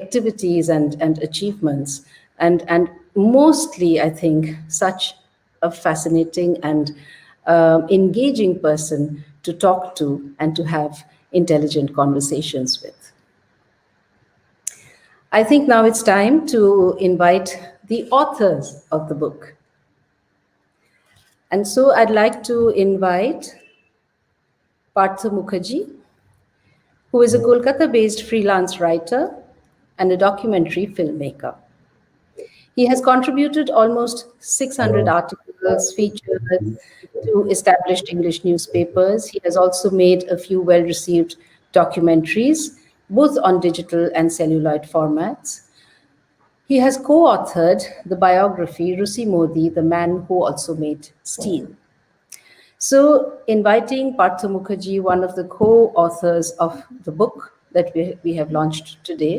[SPEAKER 2] activities and achievements, and mostly I think such a fascinating and engaging person to talk to and to have intelligent conversations with. I think now it's time to invite the authors of the book. And so I'd like to invite Partha Mukherjee, who is a Kolkata-based freelance writer and a documentary filmmaker. He has contributed almost 600 articles, features to established English newspapers. He has also made a few well-received documentaries, both on digital and celluloid formats. He has co-authored the biography Rusi Modi, the man who also made steel. So inviting Partha Mukherjee, one of the co-authors of the book that we have launched today.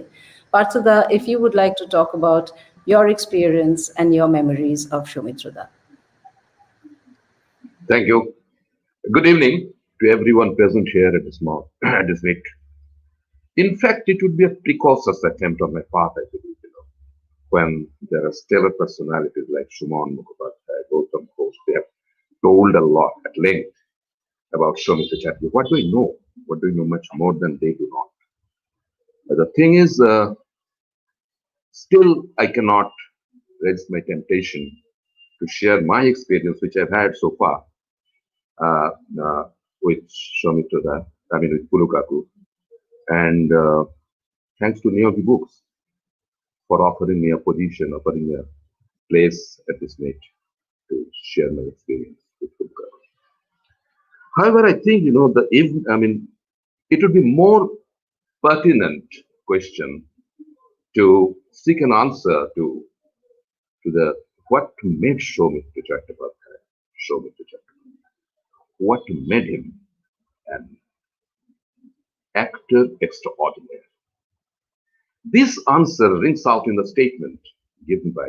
[SPEAKER 2] Partha, if you would like to talk about your experience and your memories of Soumitra.
[SPEAKER 5] Thank you. Good evening to everyone present here at this meet. In fact, it would be a precocious attempt on my part, I believe, when there are stellar personalities like Suman Mukhopadhyay, Gautam, Ghose. They have told a lot at length about Soumitra Chatterjee. What do we know? What do we know much more than they do not? The thing is, still I cannot resist my temptation to share my experience, which I've had so far with Soumitra, with Pulukaku. And thanks to Neogi Books for offering me a position, offering me a place at this meet to share my experience with Pulukaku. However, I think, it would be more pertinent question to seek an answer to the what made Soumitra Chatterjee. What made him an actor extraordinary? This answer rings out in the statement given by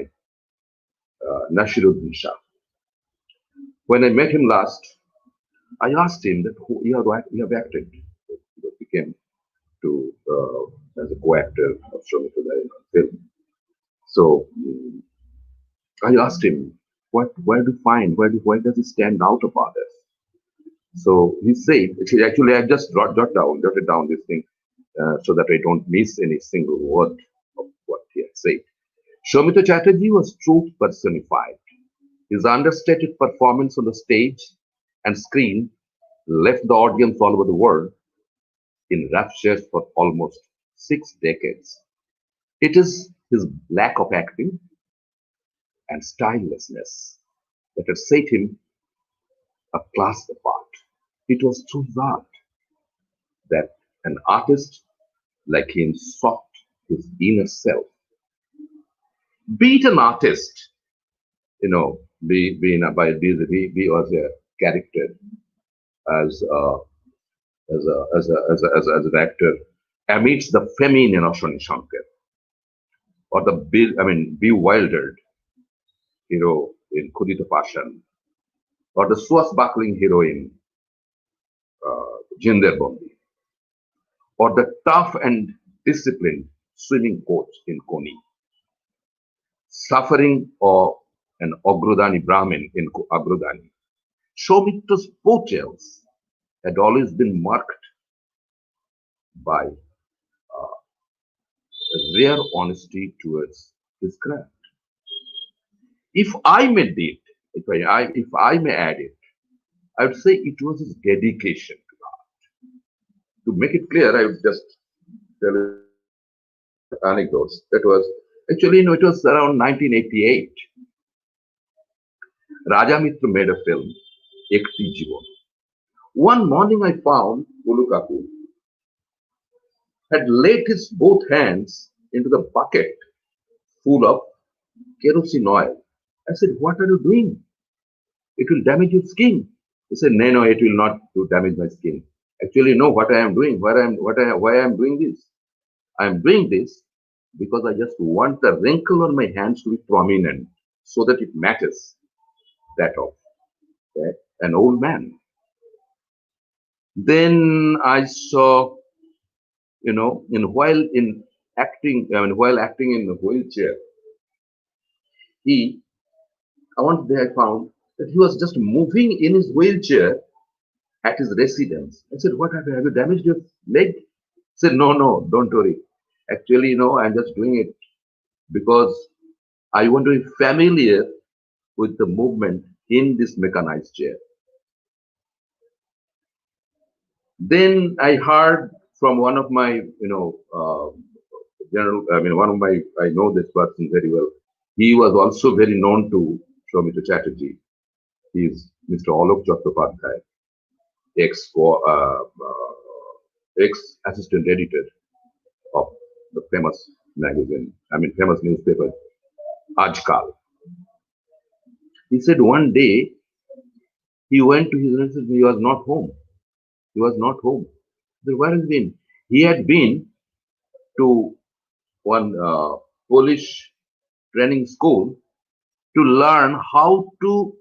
[SPEAKER 5] Nashiruddin Shah. When I met him last, I asked him that you have acted. He came to as a co-actor of Soumitra in a film. So I asked him, where do you find, where does he stand out of others? So he said, actually, I just jotted down this thing so that I don't miss any single word of what he had said. Soumitra Chatterjee was truth personified. His understated performance on the stage and screen left the audience all over the world in raptures for almost 6 decades. It is his lack of acting and stylelessness that had set him a class apart. It was through that that an artist like him sought his inner self. Be it an artist, be was a character as as an actor amidst the feminine of Shani Shankar, or bewildered hero in Kudita Pashan, or the swashbuckling heroine Jinder Bondi, or the tough and disciplined swimming coach in Koni, suffering or an Agrodani Brahmin in Agrodani. Saumitra's portrayals had always been marked by rare honesty towards his craft. If I may did, if I may add it, I would say it was his dedication to art. To make it clear, I would just tell anecdotes. That was actually, it was around 1988. Raja Mitra made a film, Ekti Jivon. One morning I found Ulukaku had laid his both hands into the bucket full of kerosene oil. I said, "What are you doing? It will damage your skin." He said, "No, no, it will not do damage my skin. Actually, no, what I am doing, why I am doing this? I am doing this because I just want the wrinkle on my hands to be prominent so that it matches that of an old man." Then I saw, while acting in the wheelchair, he, one day I found that he was just moving in his wheelchair at his residence. I said, "What have you damaged your leg?" He said, "No, no, don't worry. Actually, I'm just doing it because I want to be familiar with the movement in this mechanized chair." Then I heard from one of my, I know this person very well. He was also very known to Soumitra Chatterjee. He is Mr. Alok Chattopadhyay, ex assistant editor of the famous newspaper, Ajkal. He said one day he went to his residence, he was not home. He was not home. So where has he been? He had been to one Polish training school to learn how to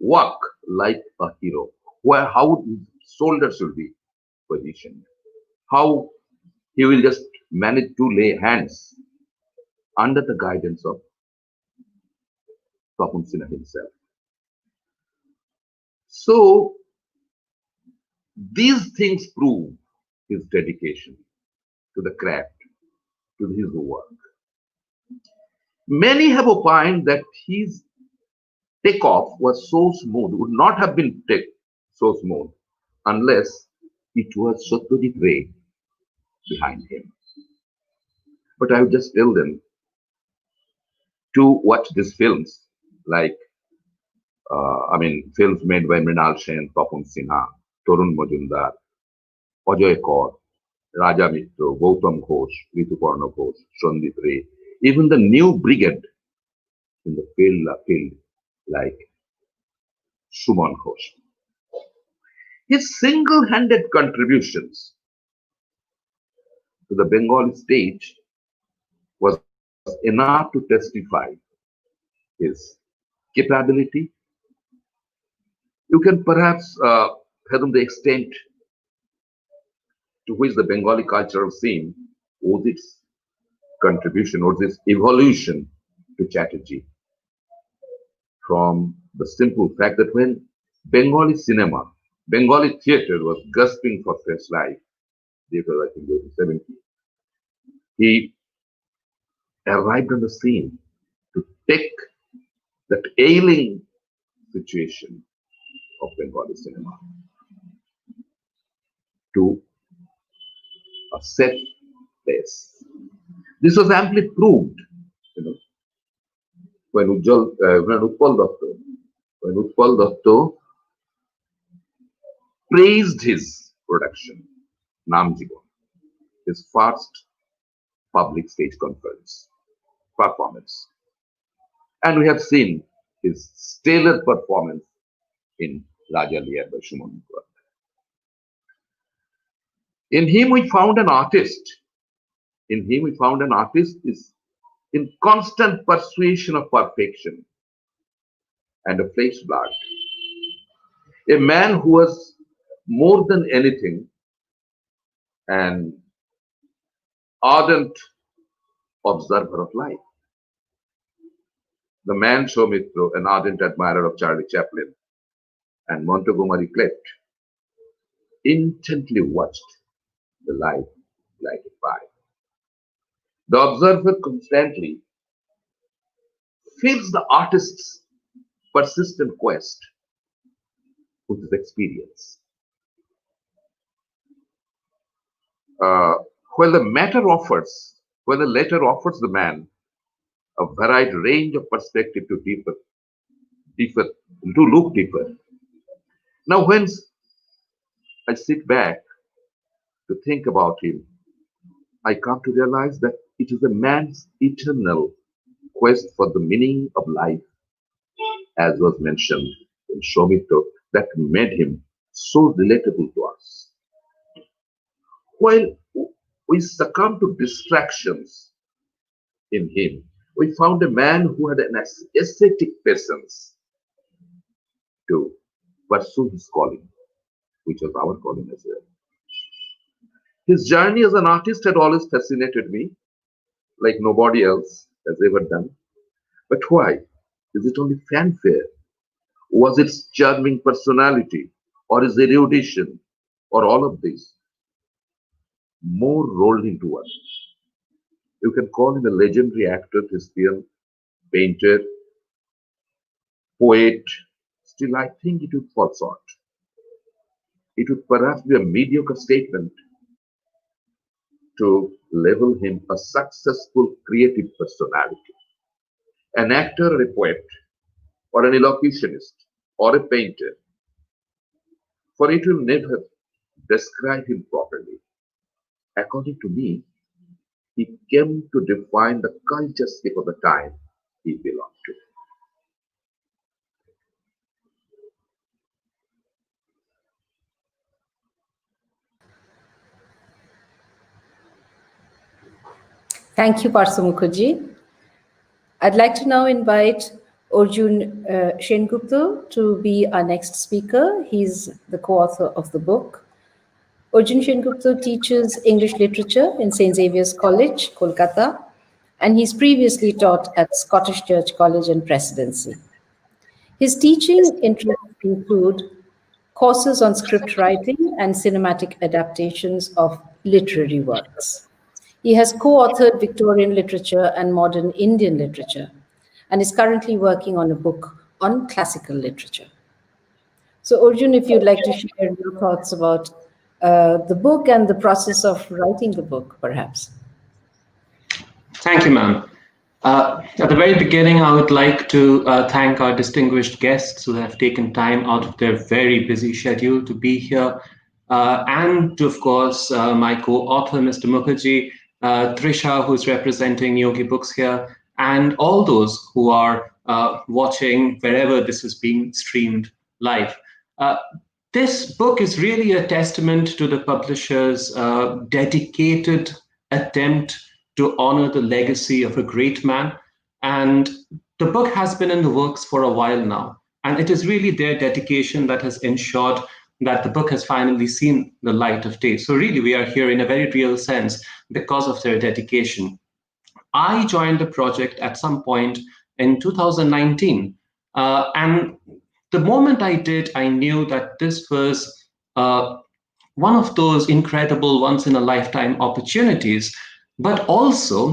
[SPEAKER 5] walk like a hero, how his shoulders should be positioned, how he will just manage to lay hands under the guidance of Tapun Sinha himself. So these things prove his dedication to the craft, to his work. Many have opined that his takeoff was so smooth, would not have been so smooth unless it was Satyajit Ray behind him. But I would just tell them to watch these films, like, films made by Mrinal Sen, Tapun Sinha, Torun Majumdar, Ajoy Kaur, Raja Mitra, Gautam Ghose, Rituparna Ghose, Sandip Ray, even the new brigade in the field like Suman Mukhopadhyay. His single-handed contributions to the Bengali stage was enough to testify his capability. You can perhaps fathom the extent to which the Bengali cultural scene owes its contribution or its evolution to Chatterjee from the simple fact that when Bengali cinema, Bengali theatre was gasping for fresh life, later I think it was 70, he arrived on the scene to take that ailing situation of Bengali cinema to a set place. This was amply proved, you know, when Utpal Datta praised his production, Namjivan, his first public stage conference performance. And we have seen his stellar performance in Raja Liya by Suman Mukhopadhyay. In him we found an artist. In him we found an artist is in constant persuasion of perfection and a flesh blood. A man who was more than anything an ardent observer of life. The man Soumitra, an ardent admirer of Charlie Chaplin and Montgomery Clift, intently watched the life glided by. The observer constantly fills the artist's persistent quest with his experience. While the letter offers the man a varied range of perspective to look deeper. Now, when I sit back to think about him, I come to realize that it is a man's eternal quest for the meaning of life, as was mentioned in Soumitra, that made him so relatable to us. While we succumb to distractions in him, we found a man who had an ascetic patience to pursue his calling, which was our calling as well. His journey as an artist had always fascinated me, like nobody else has ever done. But why? Is it only fanfare? Was it charming personality? Or his erudition? Or all of these? More rolled into one. You can call him a legendary actor, historian, painter, poet. Still, I think it would fall short. It would perhaps be a mediocre statement to label him a successful creative personality. An actor or a poet, or an elocutionist, or a painter, for it will never describe him properly. According to me, he came to define the culture scape of the time he belonged to.
[SPEAKER 2] Thank you, Parsa Mukherjee. I'd like to now invite Arjun Sengupta to be our next speaker. He's the co-author of the book. Arjun Sengupta teaches English literature in St. Xavier's College, Kolkata, and he's previously taught at Scottish Church College and Presidency. His teaching interests include courses on script writing and cinematic adaptations of literary works. He has co-authored Victorian literature and modern Indian literature, and is currently working on a book on classical literature. So Arjun, if you'd like to share your thoughts about the book and the process of writing the book, perhaps.
[SPEAKER 6] Thank you, ma'am. At the very beginning, I would like to thank our distinguished guests who have taken time out of their very busy schedule to be here, and to, of course, my co-author, Mr. Mukherjee, Trisha, who's representing Yogi Books here, and all those who are watching wherever this is being streamed live. This book is really a testament to the publisher's dedicated attempt to honor the legacy of a great man. And the book has been in the works for a while now. And it is really their dedication that has ensured that the book has finally seen the light of day. So really, we are here in a very real sense because of their dedication. I joined the project at some point in 2019. And the moment I did, I knew that this was one of those incredible once in a lifetime opportunities, but also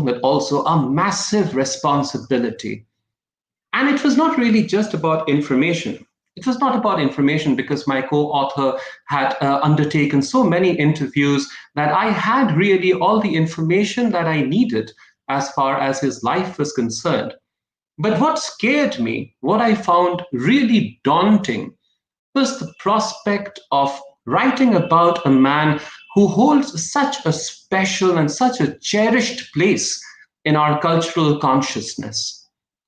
[SPEAKER 6] a massive responsibility. And it was not really just about information. It was not about information because my co-author had undertaken so many interviews that I had really all the information that I needed as far as his life was concerned. But what scared me, what I found really daunting, was the prospect of writing about a man who holds such a special and such a cherished place in our cultural consciousness.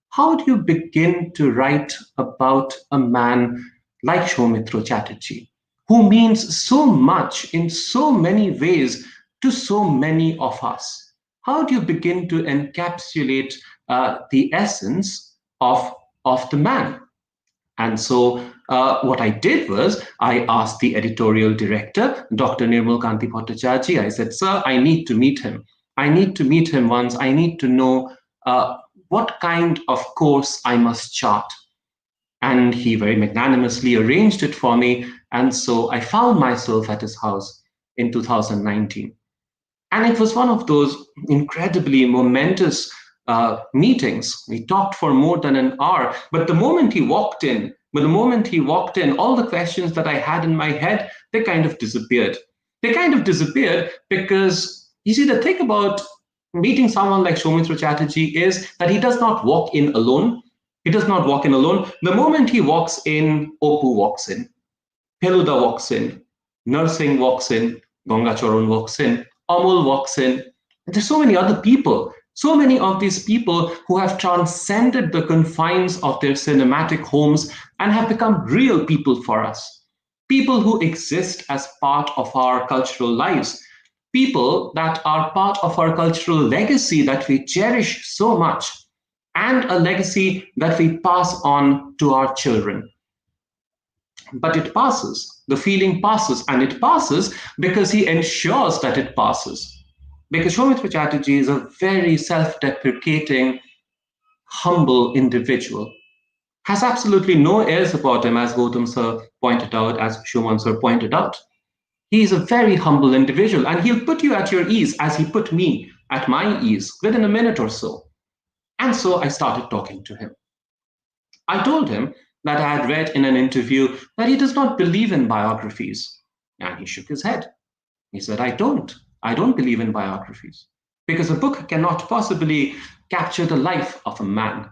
[SPEAKER 6] How do you begin to write about a man like Soumitra Chatterjee, who means so much in so many ways to so many of us? How do you begin to encapsulate the essence of the man? And so what I did was I asked the editorial director, Dr. Nirmal Kanti Bhattacharjee, I said, sir, I need to meet him. I need to meet him once. I need to know what kind of course I must chart. And he very magnanimously arranged it for me. And so I found myself at his house in 2019. And it was one of those incredibly momentous meetings. We talked for more than an hour. But the moment he walked in, all the questions that I had in my head, they kind of disappeared. They kind of disappeared because, you see, the thing about meeting someone like Soumitra Chatterjee is that he does not walk in alone. He does not walk in alone. The moment he walks in, Opu walks in, Peluda walks in, Nursing walks in, Gangacharan walks in, Amol walks in. And there's so many other people, so many of these people who have transcended the confines of their cinematic homes and have become real people for us. People who exist as part of our cultural lives, people that are part of our cultural legacy that we cherish so much, and a legacy that we pass on to our children. But it passes, the feeling passes, and it passes because he ensures that it passes. Because Soumitra Chatterjee is a very self-deprecating, humble individual, has absolutely no airs about him, as Gautam sir pointed out, as Suman sir pointed out. He is a very humble individual, and he'll put you at your ease as he put me at my ease within a minute or so. And so I started talking to him. I told him that I had read in an interview that he does not believe in biographies. And he shook his head. He said, I don't believe in biographies because a book cannot possibly capture the life of a man.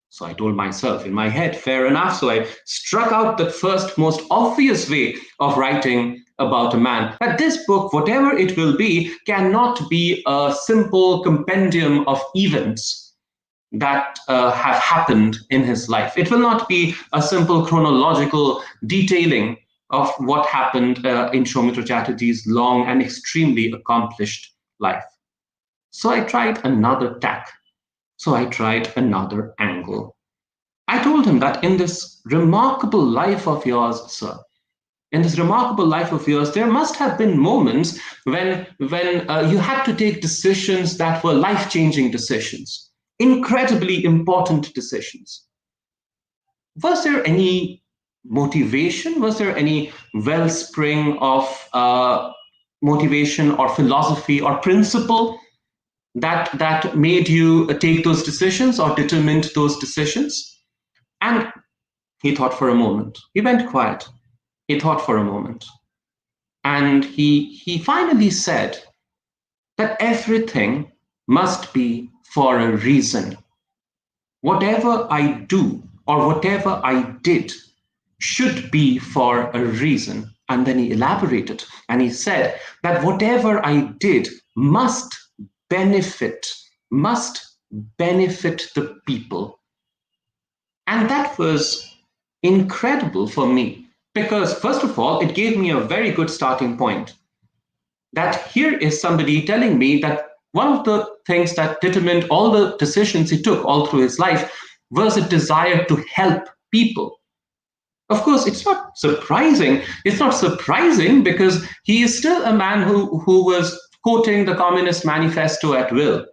[SPEAKER 6] So I told myself in my head, fair enough. So I struck out the first most obvious way of writing about a man. That this book, whatever it will be, cannot be a simple compendium of events that have happened in his life. It will not be a simple chronological detailing of what happened in Soumitra Chatterjee's long and extremely accomplished life. So I tried another tack. So I tried another angle. I told him that in this remarkable life of yours, sir, in this remarkable life of yours, there must have been moments when you had to take decisions that were life-changing decisions, incredibly important decisions. Was there any motivation? Was there any wellspring of motivation or philosophy or principle that made you take those decisions or determined those decisions? And he thought for a moment. He went quiet. He thought for a moment. And he finally said that everything must be for a reason. Whatever I do or whatever I did should be for a reason. And then he elaborated and he said that whatever I did must benefit the people. And that was incredible for me because, first of all, it gave me a very good starting point. That here is somebody telling me that one of the things that determined all the decisions he took all through his life was a desire to help people. Of course, it's not surprising. It's not surprising because he is still a man who was quoting the Communist Manifesto at will.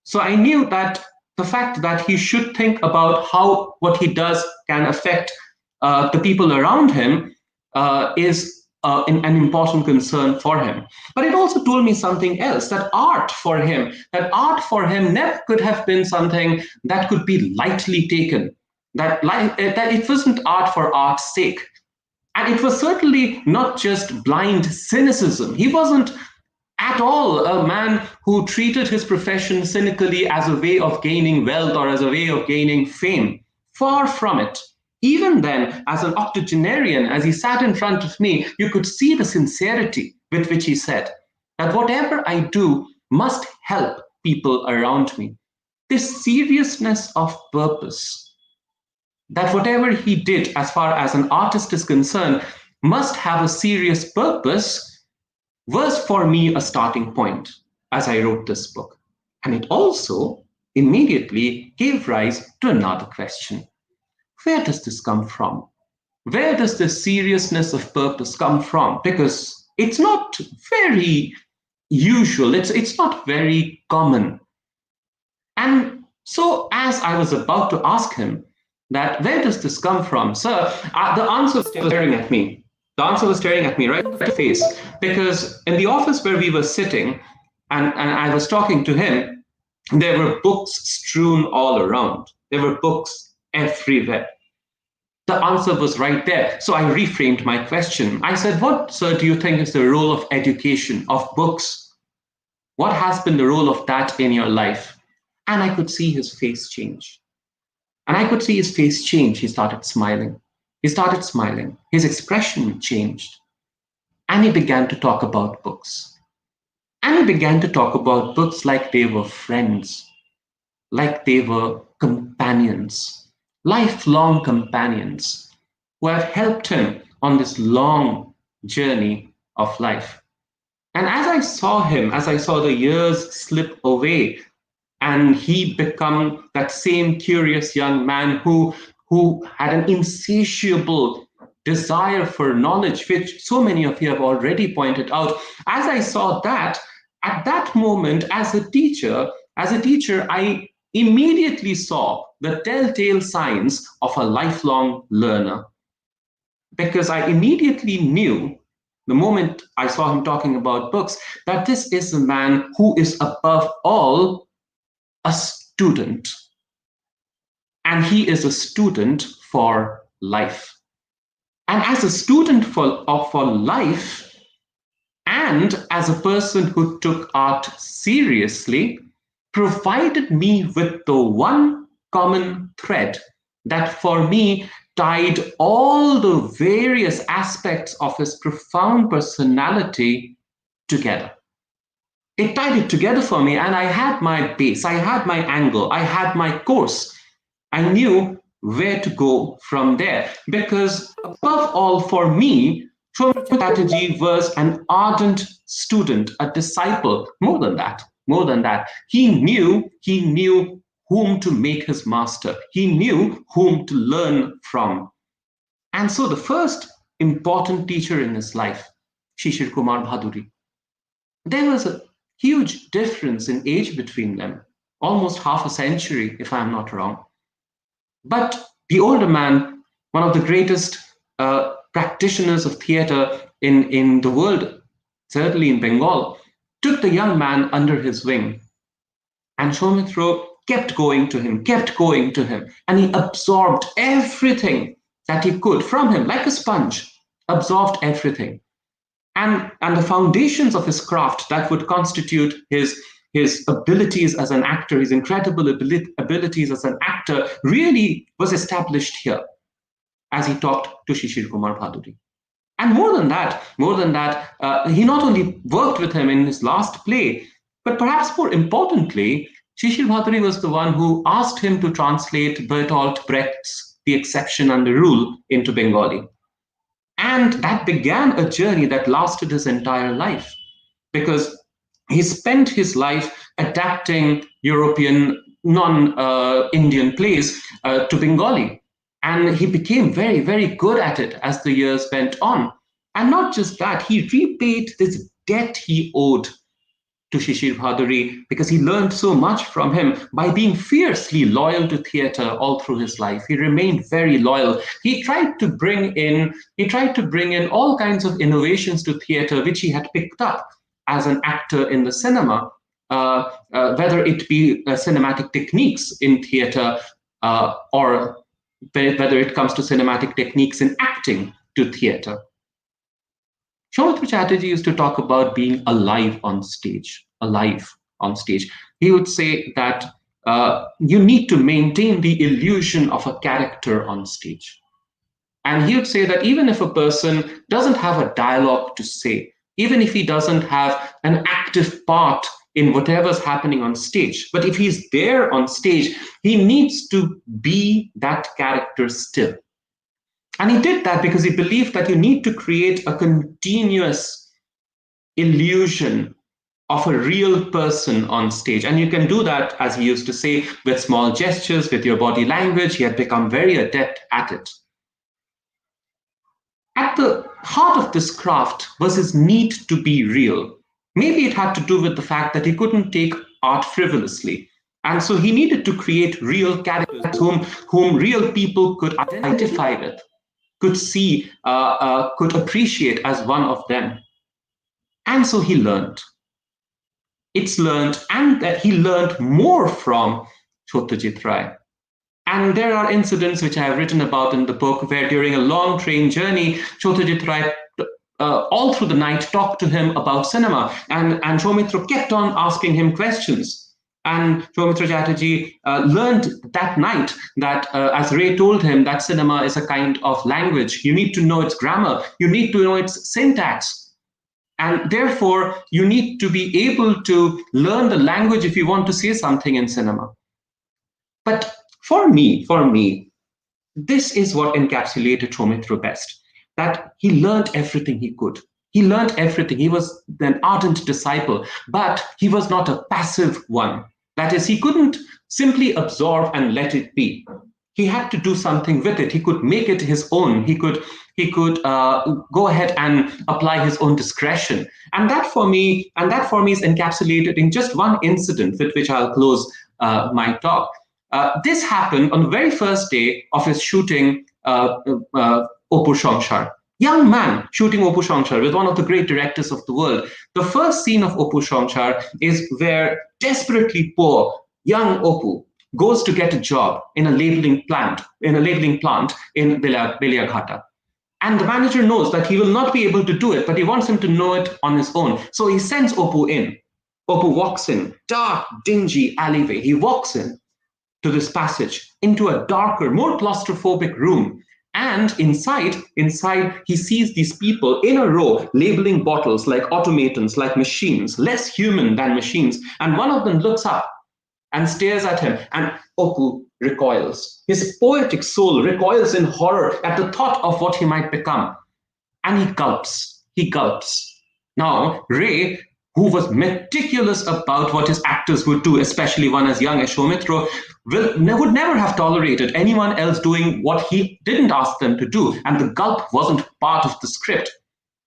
[SPEAKER 6] So I knew that the fact that he should think about how what he does can affect the people around him is an important concern for him. But it also told me something else, that art for him never could have been something that could be lightly taken, that it wasn't art for art's sake. And it was certainly not just blind cynicism. He wasn't at all a man who treated his profession cynically as a way of gaining wealth or as a way of gaining fame. Far from it. Even then, as an octogenarian, as he sat in front of me, you could see the sincerity with which he said that whatever I do must help people around me. This seriousness of purpose, that whatever he did as far as an artist is concerned must have a serious purpose, was for me a starting point as I wrote this book. And it also immediately gave rise to another question. Where does this come from? Where does this seriousness of purpose come from? Because it's not very usual, it's not very common. And so as I was about to ask him that, where does this come from, sir, the answer was staring at me. The answer was staring at me right in the face, because in the office where we were sitting and I was talking to him, there were books strewn all around. There were books everywhere. The answer was right there. So I reframed my question. I said, what, sir, do you think is the role of education, of books? What has been the role of that in your life? And I could see his face change. He started smiling. His expression changed. And he began to talk about books. And he began to talk about books like they were friends, like they were companions, lifelong companions who have helped him on this long journey of life. And as I saw the years slip away, and he become that same curious young man who had an insatiable desire for knowledge, which so many of you have already pointed out. As I saw that, at that moment, as a teacher, I immediately saw the telltale signs of a lifelong learner. Because I immediately knew, the moment I saw him talking about books, that this is a man who is above all a student. And he is a student for life. And as a student for life, and as a person who took art seriously, provided me with the one common thread that for me tied all the various aspects of his profound personality together. It tied it together for me, and I had my base, I had my angle, I had my course. I knew where to go from there, because above all for me, Chatterjee was an ardent student, a disciple. More than that. He knew whom to make his master. He knew whom to learn from. And so the first important teacher in his life, Shishir Kumar Bhaduri, there was a huge difference in age between them, almost half a century, if I'm not wrong. But the older man, one of the greatest practitioners of theater in the world, certainly in Bengal, took the young man under his wing. And Soumitra kept going to him, and he absorbed everything that he could from him, like a sponge, absorbed everything. And the foundations of his craft that would constitute his abilities as an actor, his incredible abilities as an actor, really was established here as he talked to Shishir Kumar Bhaduri. And more than that, he not only worked with him in his last play, but perhaps more importantly, Shishir Bhaduri was the one who asked him to translate Bertolt Brecht's The Exception and the Rule into Bengali. And that began a journey that lasted his entire life, because he spent his life adapting European non-Indian plays to Bengali. And he became very, very good at it as the years went on. And not just that, he repaid this debt he owed to Shishir Bhaduri because he learned so much from him by being fiercely loyal to theatre all through his life. He remained very loyal. He tried to bring in all kinds of innovations to theatre which he had picked up as an actor in the cinema, whether it be cinematic techniques in theatre or whether it comes to cinematic techniques in acting to theatre. Soumitra Chatterjee used to talk about being alive on stage, alive on stage. He would say that you need to maintain the illusion of a character on stage. And he would say that even if a person doesn't have a dialogue to say, even if he doesn't have an active part in whatever's happening on stage, but if he's there on stage, he needs to be that character still. And he did that because he believed that you need to create a continuous illusion of a real person on stage. And you can do that, as he used to say, with small gestures, with your body language. He had become very adept at it. At the heart of this craft was his need to be real. Maybe it had to do with the fact that he couldn't take art frivolously. And so he needed to create real characters whom real people could identify with, could see, could appreciate as one of them. And so he learned. It's learned, and that he learned more from Satyajit Ray. And there are incidents which I have written about in the book where during a long train journey, Satyajit Ray all through the night talked to him about cinema. And Soumitra kept on asking him questions. And Soumitra Chatterjee learned that night that, as Ray told him, that cinema is a kind of language. You need to know its grammar. You need to know its syntax. And therefore, you need to be able to learn the language if you want to say something in cinema. But for me, this is what encapsulated Soumitra best, that he learned everything he could. He learned everything. He was an ardent disciple, but he was not a passive one. That is, he couldn't simply absorb and let it be. He had to do something with it. He could make it his own. He could go ahead and apply his own discretion. And that for me is encapsulated in just one incident with which I'll close my talk. This happened on the very first day of his shooting Opu Shongshar. Young man shooting Opu Shongshar with one of the great directors of the world. The first scene of Opu Shongshar is where desperately poor young Opu goes to get a job in a labeling plant in Beliaghata. And the manager knows that he will not be able to do it, but he wants him to know it on his own. So he sends Opu in. Opu walks in, dark, dingy alleyway. He walks in to this passage, into a darker, more claustrophobic room. And inside, he sees these people in a row labeling bottles like automatons, like machines, less human than machines. And one of them looks up and stares at him, and Opu recoils. His poetic soul recoils in horror at the thought of what he might become. And he gulps. Now, Ray, who was meticulous about what his actors would do, especially one as young as Soumitra, would never have tolerated anyone else doing what he didn't ask them to do. And the gulp wasn't part of the script.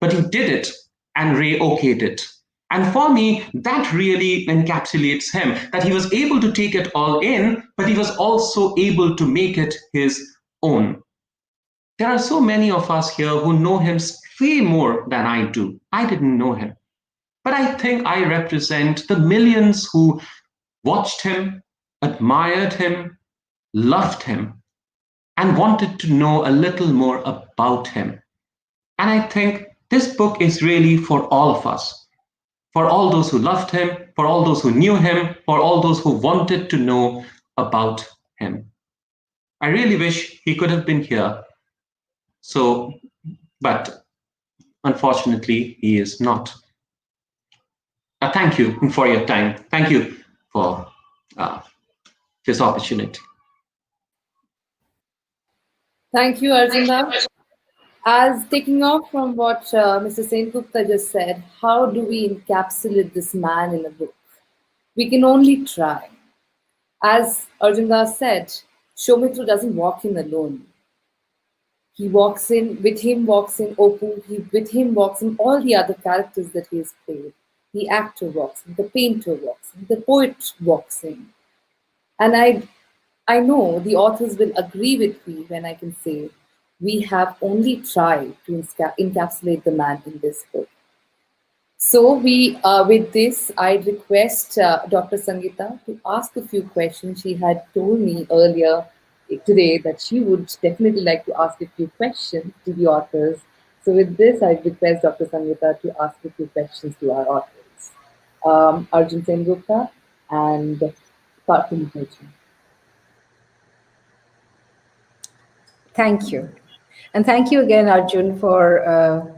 [SPEAKER 6] But he did it, and Ray okayed it. And for me, that really encapsulates him, that he was able to take it all in, but he was also able to make it his own. There are so many of us here who know him way more than I do. I didn't know him. But I think I represent the millions who watched him, admired him, loved him, and wanted to know a little more about him. And I think this book is really for all of us. For all those who loved him, for all those who knew him, for all those who wanted to know about him. I really wish he could have been here. But unfortunately, he is not. Thank you for your time. Thank you for this opportunity.
[SPEAKER 1] Thank you, Arjuna. As taking off from what Mr. Sengupta just said, how do we encapsulate this man in a book? We can only try. As Arjuna said, Soumitra doesn't walk in alone. He walks in, with him walks in Opu, with him walks in all the other characters that he has played. the actor walks in, the painter walks in, the poet walks in. And I know the authors will agree with me when I can say we have only tried to encapsulate the man in this book. So with this, I request Dr. Sangeeta to ask a few questions. She had told me earlier today that she would definitely like to ask a few questions to the authors. So with this, I request Dr. Sangeeta to ask a few questions to our authors, Arjun Sengupta and Karthik Mukherjee.
[SPEAKER 2] Thank you. And thank you again, Arjun, for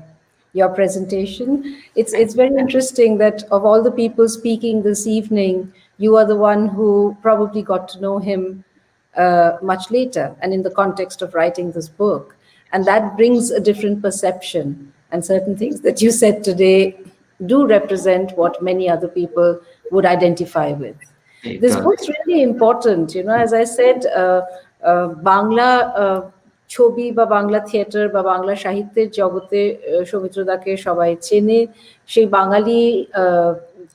[SPEAKER 2] your presentation. It's very interesting that of all the people speaking this evening, you are the one who probably got to know him much later and in the context of writing this book. And that brings a different perception. And certain things that you said today do represent what many other people would identify with.
[SPEAKER 6] It
[SPEAKER 2] This
[SPEAKER 6] does.
[SPEAKER 2] book's really important, as I said, Bangla ছবি বা Bangla theatre বা বাংলা সাহিত্যের জগতে সৌমিত্রদাকে সবাই চেনে। সেই বাঙালি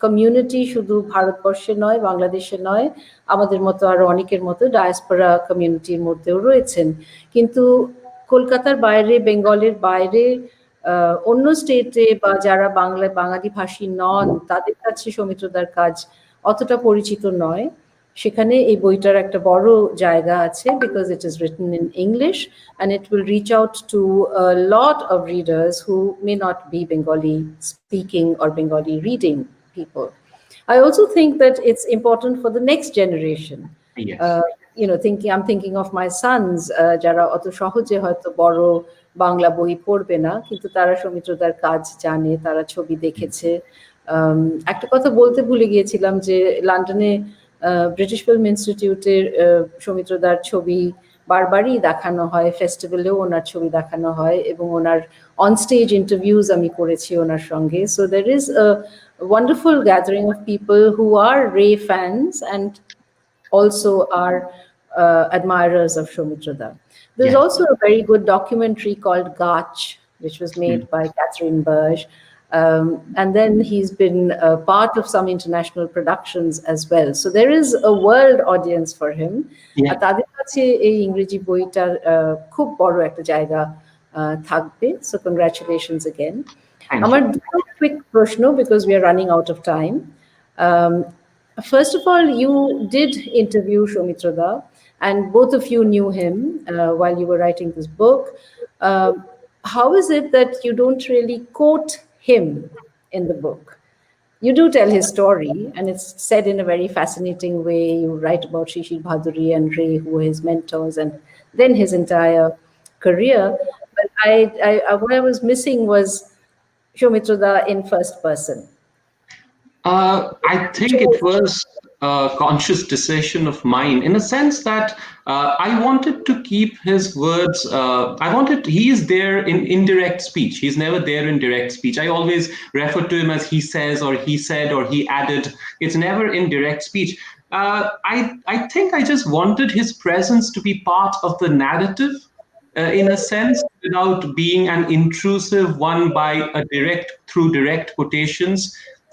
[SPEAKER 2] community শুধু ভারতবর্ষে নয়, বাংলাদেশে নয়, আমাদের মতো আরো অনেকের মতো ডায়াসপোরা কমিউনিটির মধ্যেও রয়েছেন। কিন্তু কলকাতার বাইরে, বেঙ্গলের বাইরে, অন্য স্টেটে বা যারা বাঙালি ভাষী নন, তাদের কাছে সৌমিত্রদার কাজ অতটা পরিচিত নয়। সেখানে এই বইটার একটা বড় জায়গা আছে, because it is written in English and it will reach out to a lot of readers who may not be Bengali speaking or Bengali reading people. I also think that it's important for the next generation.
[SPEAKER 6] Yes.
[SPEAKER 2] I'm thinking of my sons, যারা অত সহজে হয়তো বড় বাংলা বই পড়বে না, কিন্তু তারা সৌমিত্রদার কাজ জানে, তারা ছবি দেখেছে। একটা কথা বলতে ভুলে গিয়েছিলাম যে লন্ডনে ব্রিটিশ ফিল্ম ইনস্টিটিউটের সৌমিত্রদার ছবি বারবারই দেখানো হয়, ফেস্টিভ্যালেও ওনার ছবি দেখানো হয়, এবং ওনার অন স্টেজ ইন্টারভিউজ আমি করেছি ওনার সঙ্গে। So there is a wonderful gathering of people who are Ray fans and also are admirers of Soumitra. There's
[SPEAKER 6] Yeah.
[SPEAKER 2] also a very good documentary called Gach, which was made by Catherine Berge. And then he's been part of some international productions as well. So there is a world audience for him.
[SPEAKER 6] Yeah.
[SPEAKER 2] তাদের কাছে এই ইংরেজি বইটার খুব বড় একটা জায়গা থাকবে। So congratulations again.
[SPEAKER 6] Thank
[SPEAKER 2] আমার
[SPEAKER 6] you.
[SPEAKER 2] দুটো quick প্রশ্ন, because we are running out of time. First of all, you did interview Soumitra, and both of you knew him while you were writing this book. How is it that you don't really quote him in the book? You do tell his story, and it's said in a very fascinating way. You write about Shishir Bhaduri and Ray, who were his mentors, and then his entire career. But what I was missing was Soumitra in first person.
[SPEAKER 6] I think it was a conscious decision of mine, in a sense that I wanted to keep his words. He is there in indirect speech. He's never there in direct speech. I always refer to him as he says, or he said, or he added. It's never in direct speech. I think I just wanted his presence to be part of the narrative, in a sense, without being an intrusive one by through direct quotations.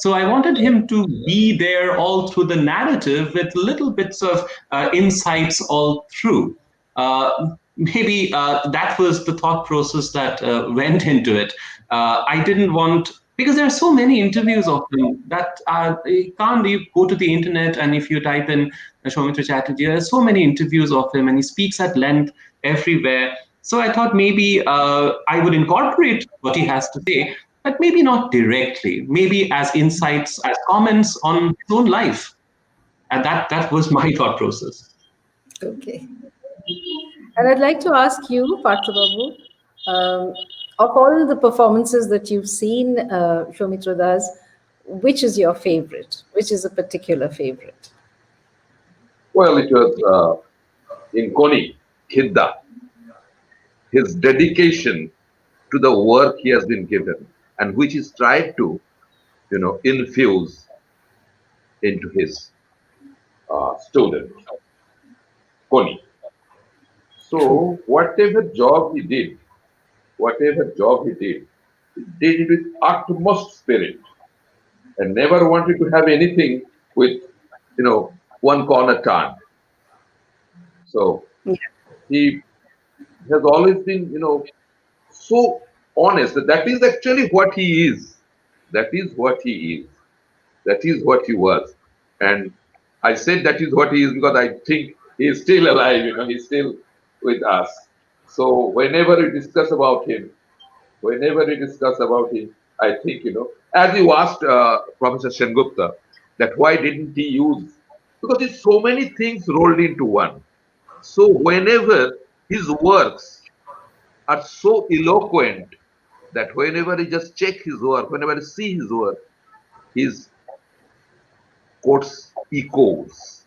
[SPEAKER 6] So I wanted him to be there all through the narrative with little bits of insights all through. Maybe that was the thought process that went into it. I didn't want, because there are so many interviews of him that you go to the internet, and if you type in Soumitra Chatterjee, there are so many interviews of him, and he speaks at length everywhere. So I thought maybe I would incorporate what he has to say, but maybe not directly, maybe as insights, as comments on his own life. And that was my thought process.
[SPEAKER 2] Okay. And I'd like to ask you, Parthababu, of all the performances that you've seen Soumitra, which is your favorite? Which is a particular favorite?
[SPEAKER 5] Well, it was in Koni, Khidda, his dedication to the work he has been given, and which he's tried to, infuse into his student, Koni. So whatever job he did, he did it with utmost spirit. and never wanted to have anything with, one corner turned. So he has always been, so honest that that is actually what he is. That is what he is. That is what he was. And I said that is what he is because I think he is still alive, he's still with us. So whenever we discuss about him, I think, as you asked Professor Sengupta, that why didn't he use, because it's so many things rolled into one. So whenever his works are so eloquent that whenever you just check his work, whenever you see his work, his quotes echoes.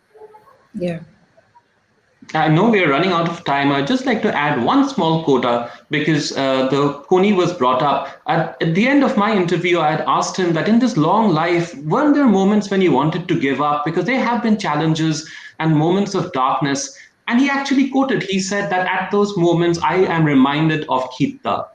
[SPEAKER 2] Yeah.
[SPEAKER 6] I know we are running out of time. I'd just like to add one small quota because the pony was brought up. At the end of my interview, I had asked him that in this long life, weren't there moments when he wanted to give up? Because there have been challenges and moments of darkness. And he actually quoted, he said that at those moments, I am reminded of Kita.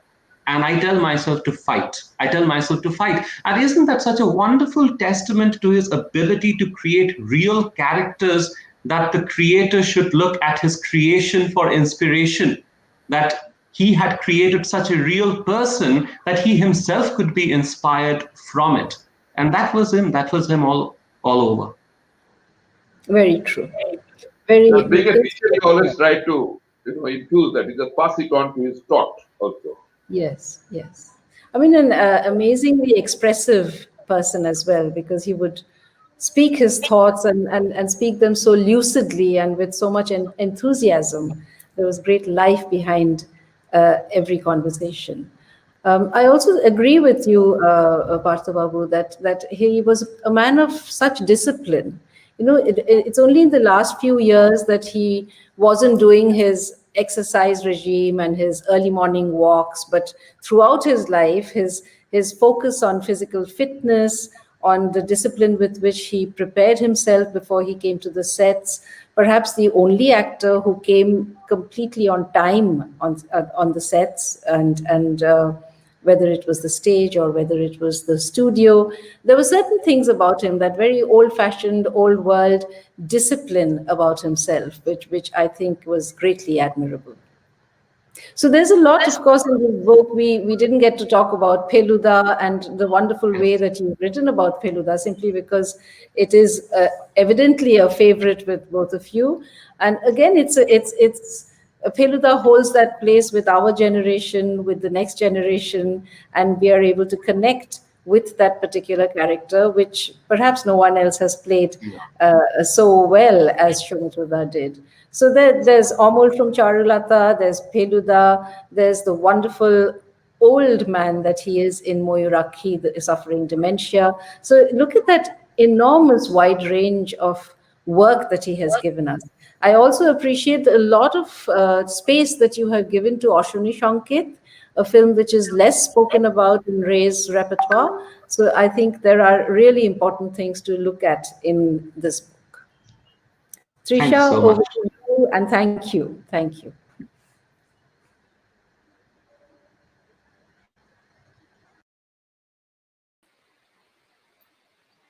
[SPEAKER 6] And I tell myself to fight. I tell myself to fight. And isn't that such a wonderful testament to his ability to create real characters, that the creator should look at his creation for inspiration, that he had created such a real person that he himself could be inspired from it. And that was him all over.
[SPEAKER 2] Very true. Very.
[SPEAKER 5] And being a teacher, he always tried to, infuse that. He just pass it on to his taught also.
[SPEAKER 2] Yes, yes. I mean, an amazingly expressive person as well, because he would speak his thoughts and speak them so lucidly and with so much enthusiasm. There was great life behind every conversation. I also agree with you, Partha Babu, that he was a man of such discipline. It's only in the last few years that he wasn't doing his exercise regime and his early morning walks, but throughout his life, his focus on physical fitness, on the discipline with which he prepared himself before he came to the sets. Perhaps the only actor who came completely on time on the sets, and whether it was the stage or whether it was the studio. There were certain things about him, that very old-fashioned, old-world discipline about himself, which I think was greatly admirable. So there's a lot, of course, in this book. We didn't get to talk about Feluda and the wonderful way that you've written about Feluda, simply because it is evidently a favorite with both of you. And again, it's Feluda holds that place with our generation, with the next generation, and we are able to connect with that particular character, which perhaps no one else has played so well as Soumitra did. So there's Amol from Charulata, there's Feluda, there's the wonderful old man that he is in Moyurakhi, suffering dementia. So look at that enormous wide range of work that he has given us. I also appreciate a lot of space that you have given to Ashwini Shankit, a film which is less spoken about in Ray's repertoire. So I think there are really important things to look at in this book.
[SPEAKER 6] Thank you
[SPEAKER 2] Trisha,
[SPEAKER 6] so
[SPEAKER 2] over
[SPEAKER 6] much.
[SPEAKER 2] to you, and thank you. Thank you.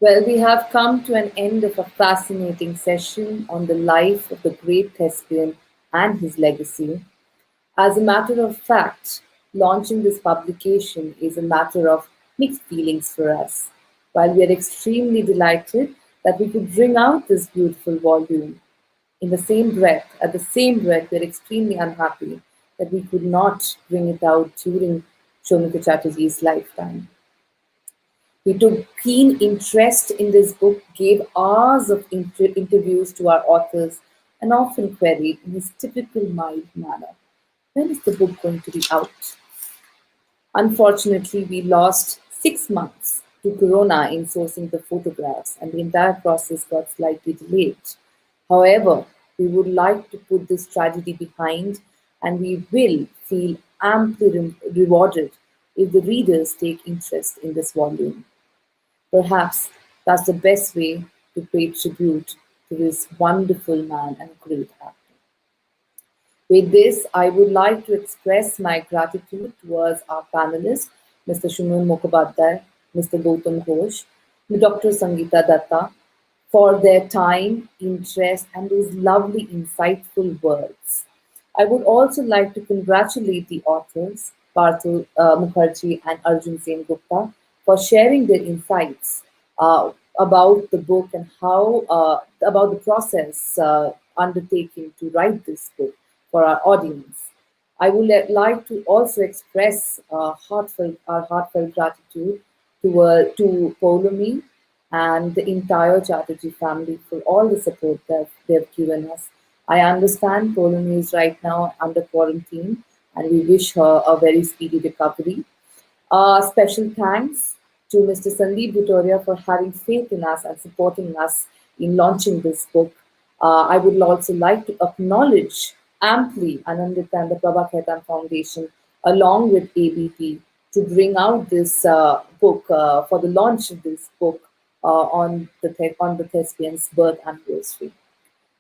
[SPEAKER 1] Well, we have come to an end of a fascinating session on the life of the great thespian and his legacy. As a matter of fact, launching this publication is a matter of mixed feelings for us. While we are extremely delighted that we could bring out this beautiful volume, at the same breath, we are extremely unhappy that we could not bring it out during Soumitra Chatterjee's lifetime. We took keen interest in this book, gave hours of interviews to our authors, and often queried in his typical mild manner, when is the book going to be out? Unfortunately, we lost 6 months to Corona in sourcing the photographs, and the entire process got slightly delayed. However, we would like to put this tragedy behind, and we will feel amply rewarded if the readers take interest in this volume. Perhaps that's the best way to pay tribute to this wonderful man and great actor. With this, I would like to express my gratitude towards our panelists, Mr. Suman Mukhopadhyay, Mr. Gautam Ghosh, Dr. Sangeeta Datta, for their time, interest, and those lovely, insightful words. I would also like to congratulate the authors, Parthul Mukherjee and Arjun Sen Gupta, for sharing their insights about the book and how about the process undertaken to write this book for our audience. I would like to also express our heartfelt gratitude to Polomi and the entire Chatterjee family for all the support that they've given us. I understand Polomi is right now under quarantine, and we wish her a very speedy recovery. Special thanks to Mr. Sandeep Vitoria for having faith in us and supporting us in launching this book. I would also like to acknowledge amply Anandita and the Prabha Khaitan Foundation, along with ABP, to bring out this book for the launch of this book on the Thespian's birth anniversary.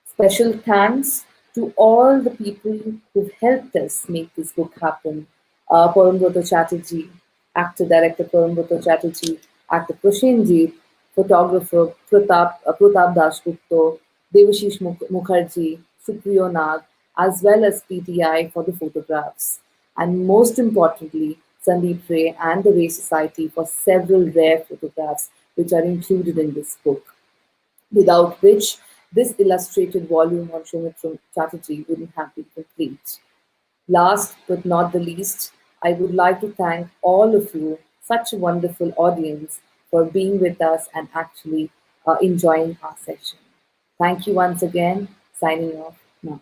[SPEAKER 1] Special thanks to all the people who've helped us make this book happen. Parambrata Chatterjee, actor director Parambrata Chatterjee, actor Prashenjit, photographer Pratap Dasgupta, Devashish Mukherjee, Supriyo Nag, as well as PTI for the photographs. And most importantly, Sandeep Ray and the Ray Society for several rare photographs which are included in this book, without which this illustrated volume on Soumitra Chatterjee wouldn't have been complete. Last but not the least, I would like to thank all of you, such a wonderful audience, for being with us and actually enjoying our session. Thank you once again. Signing off now.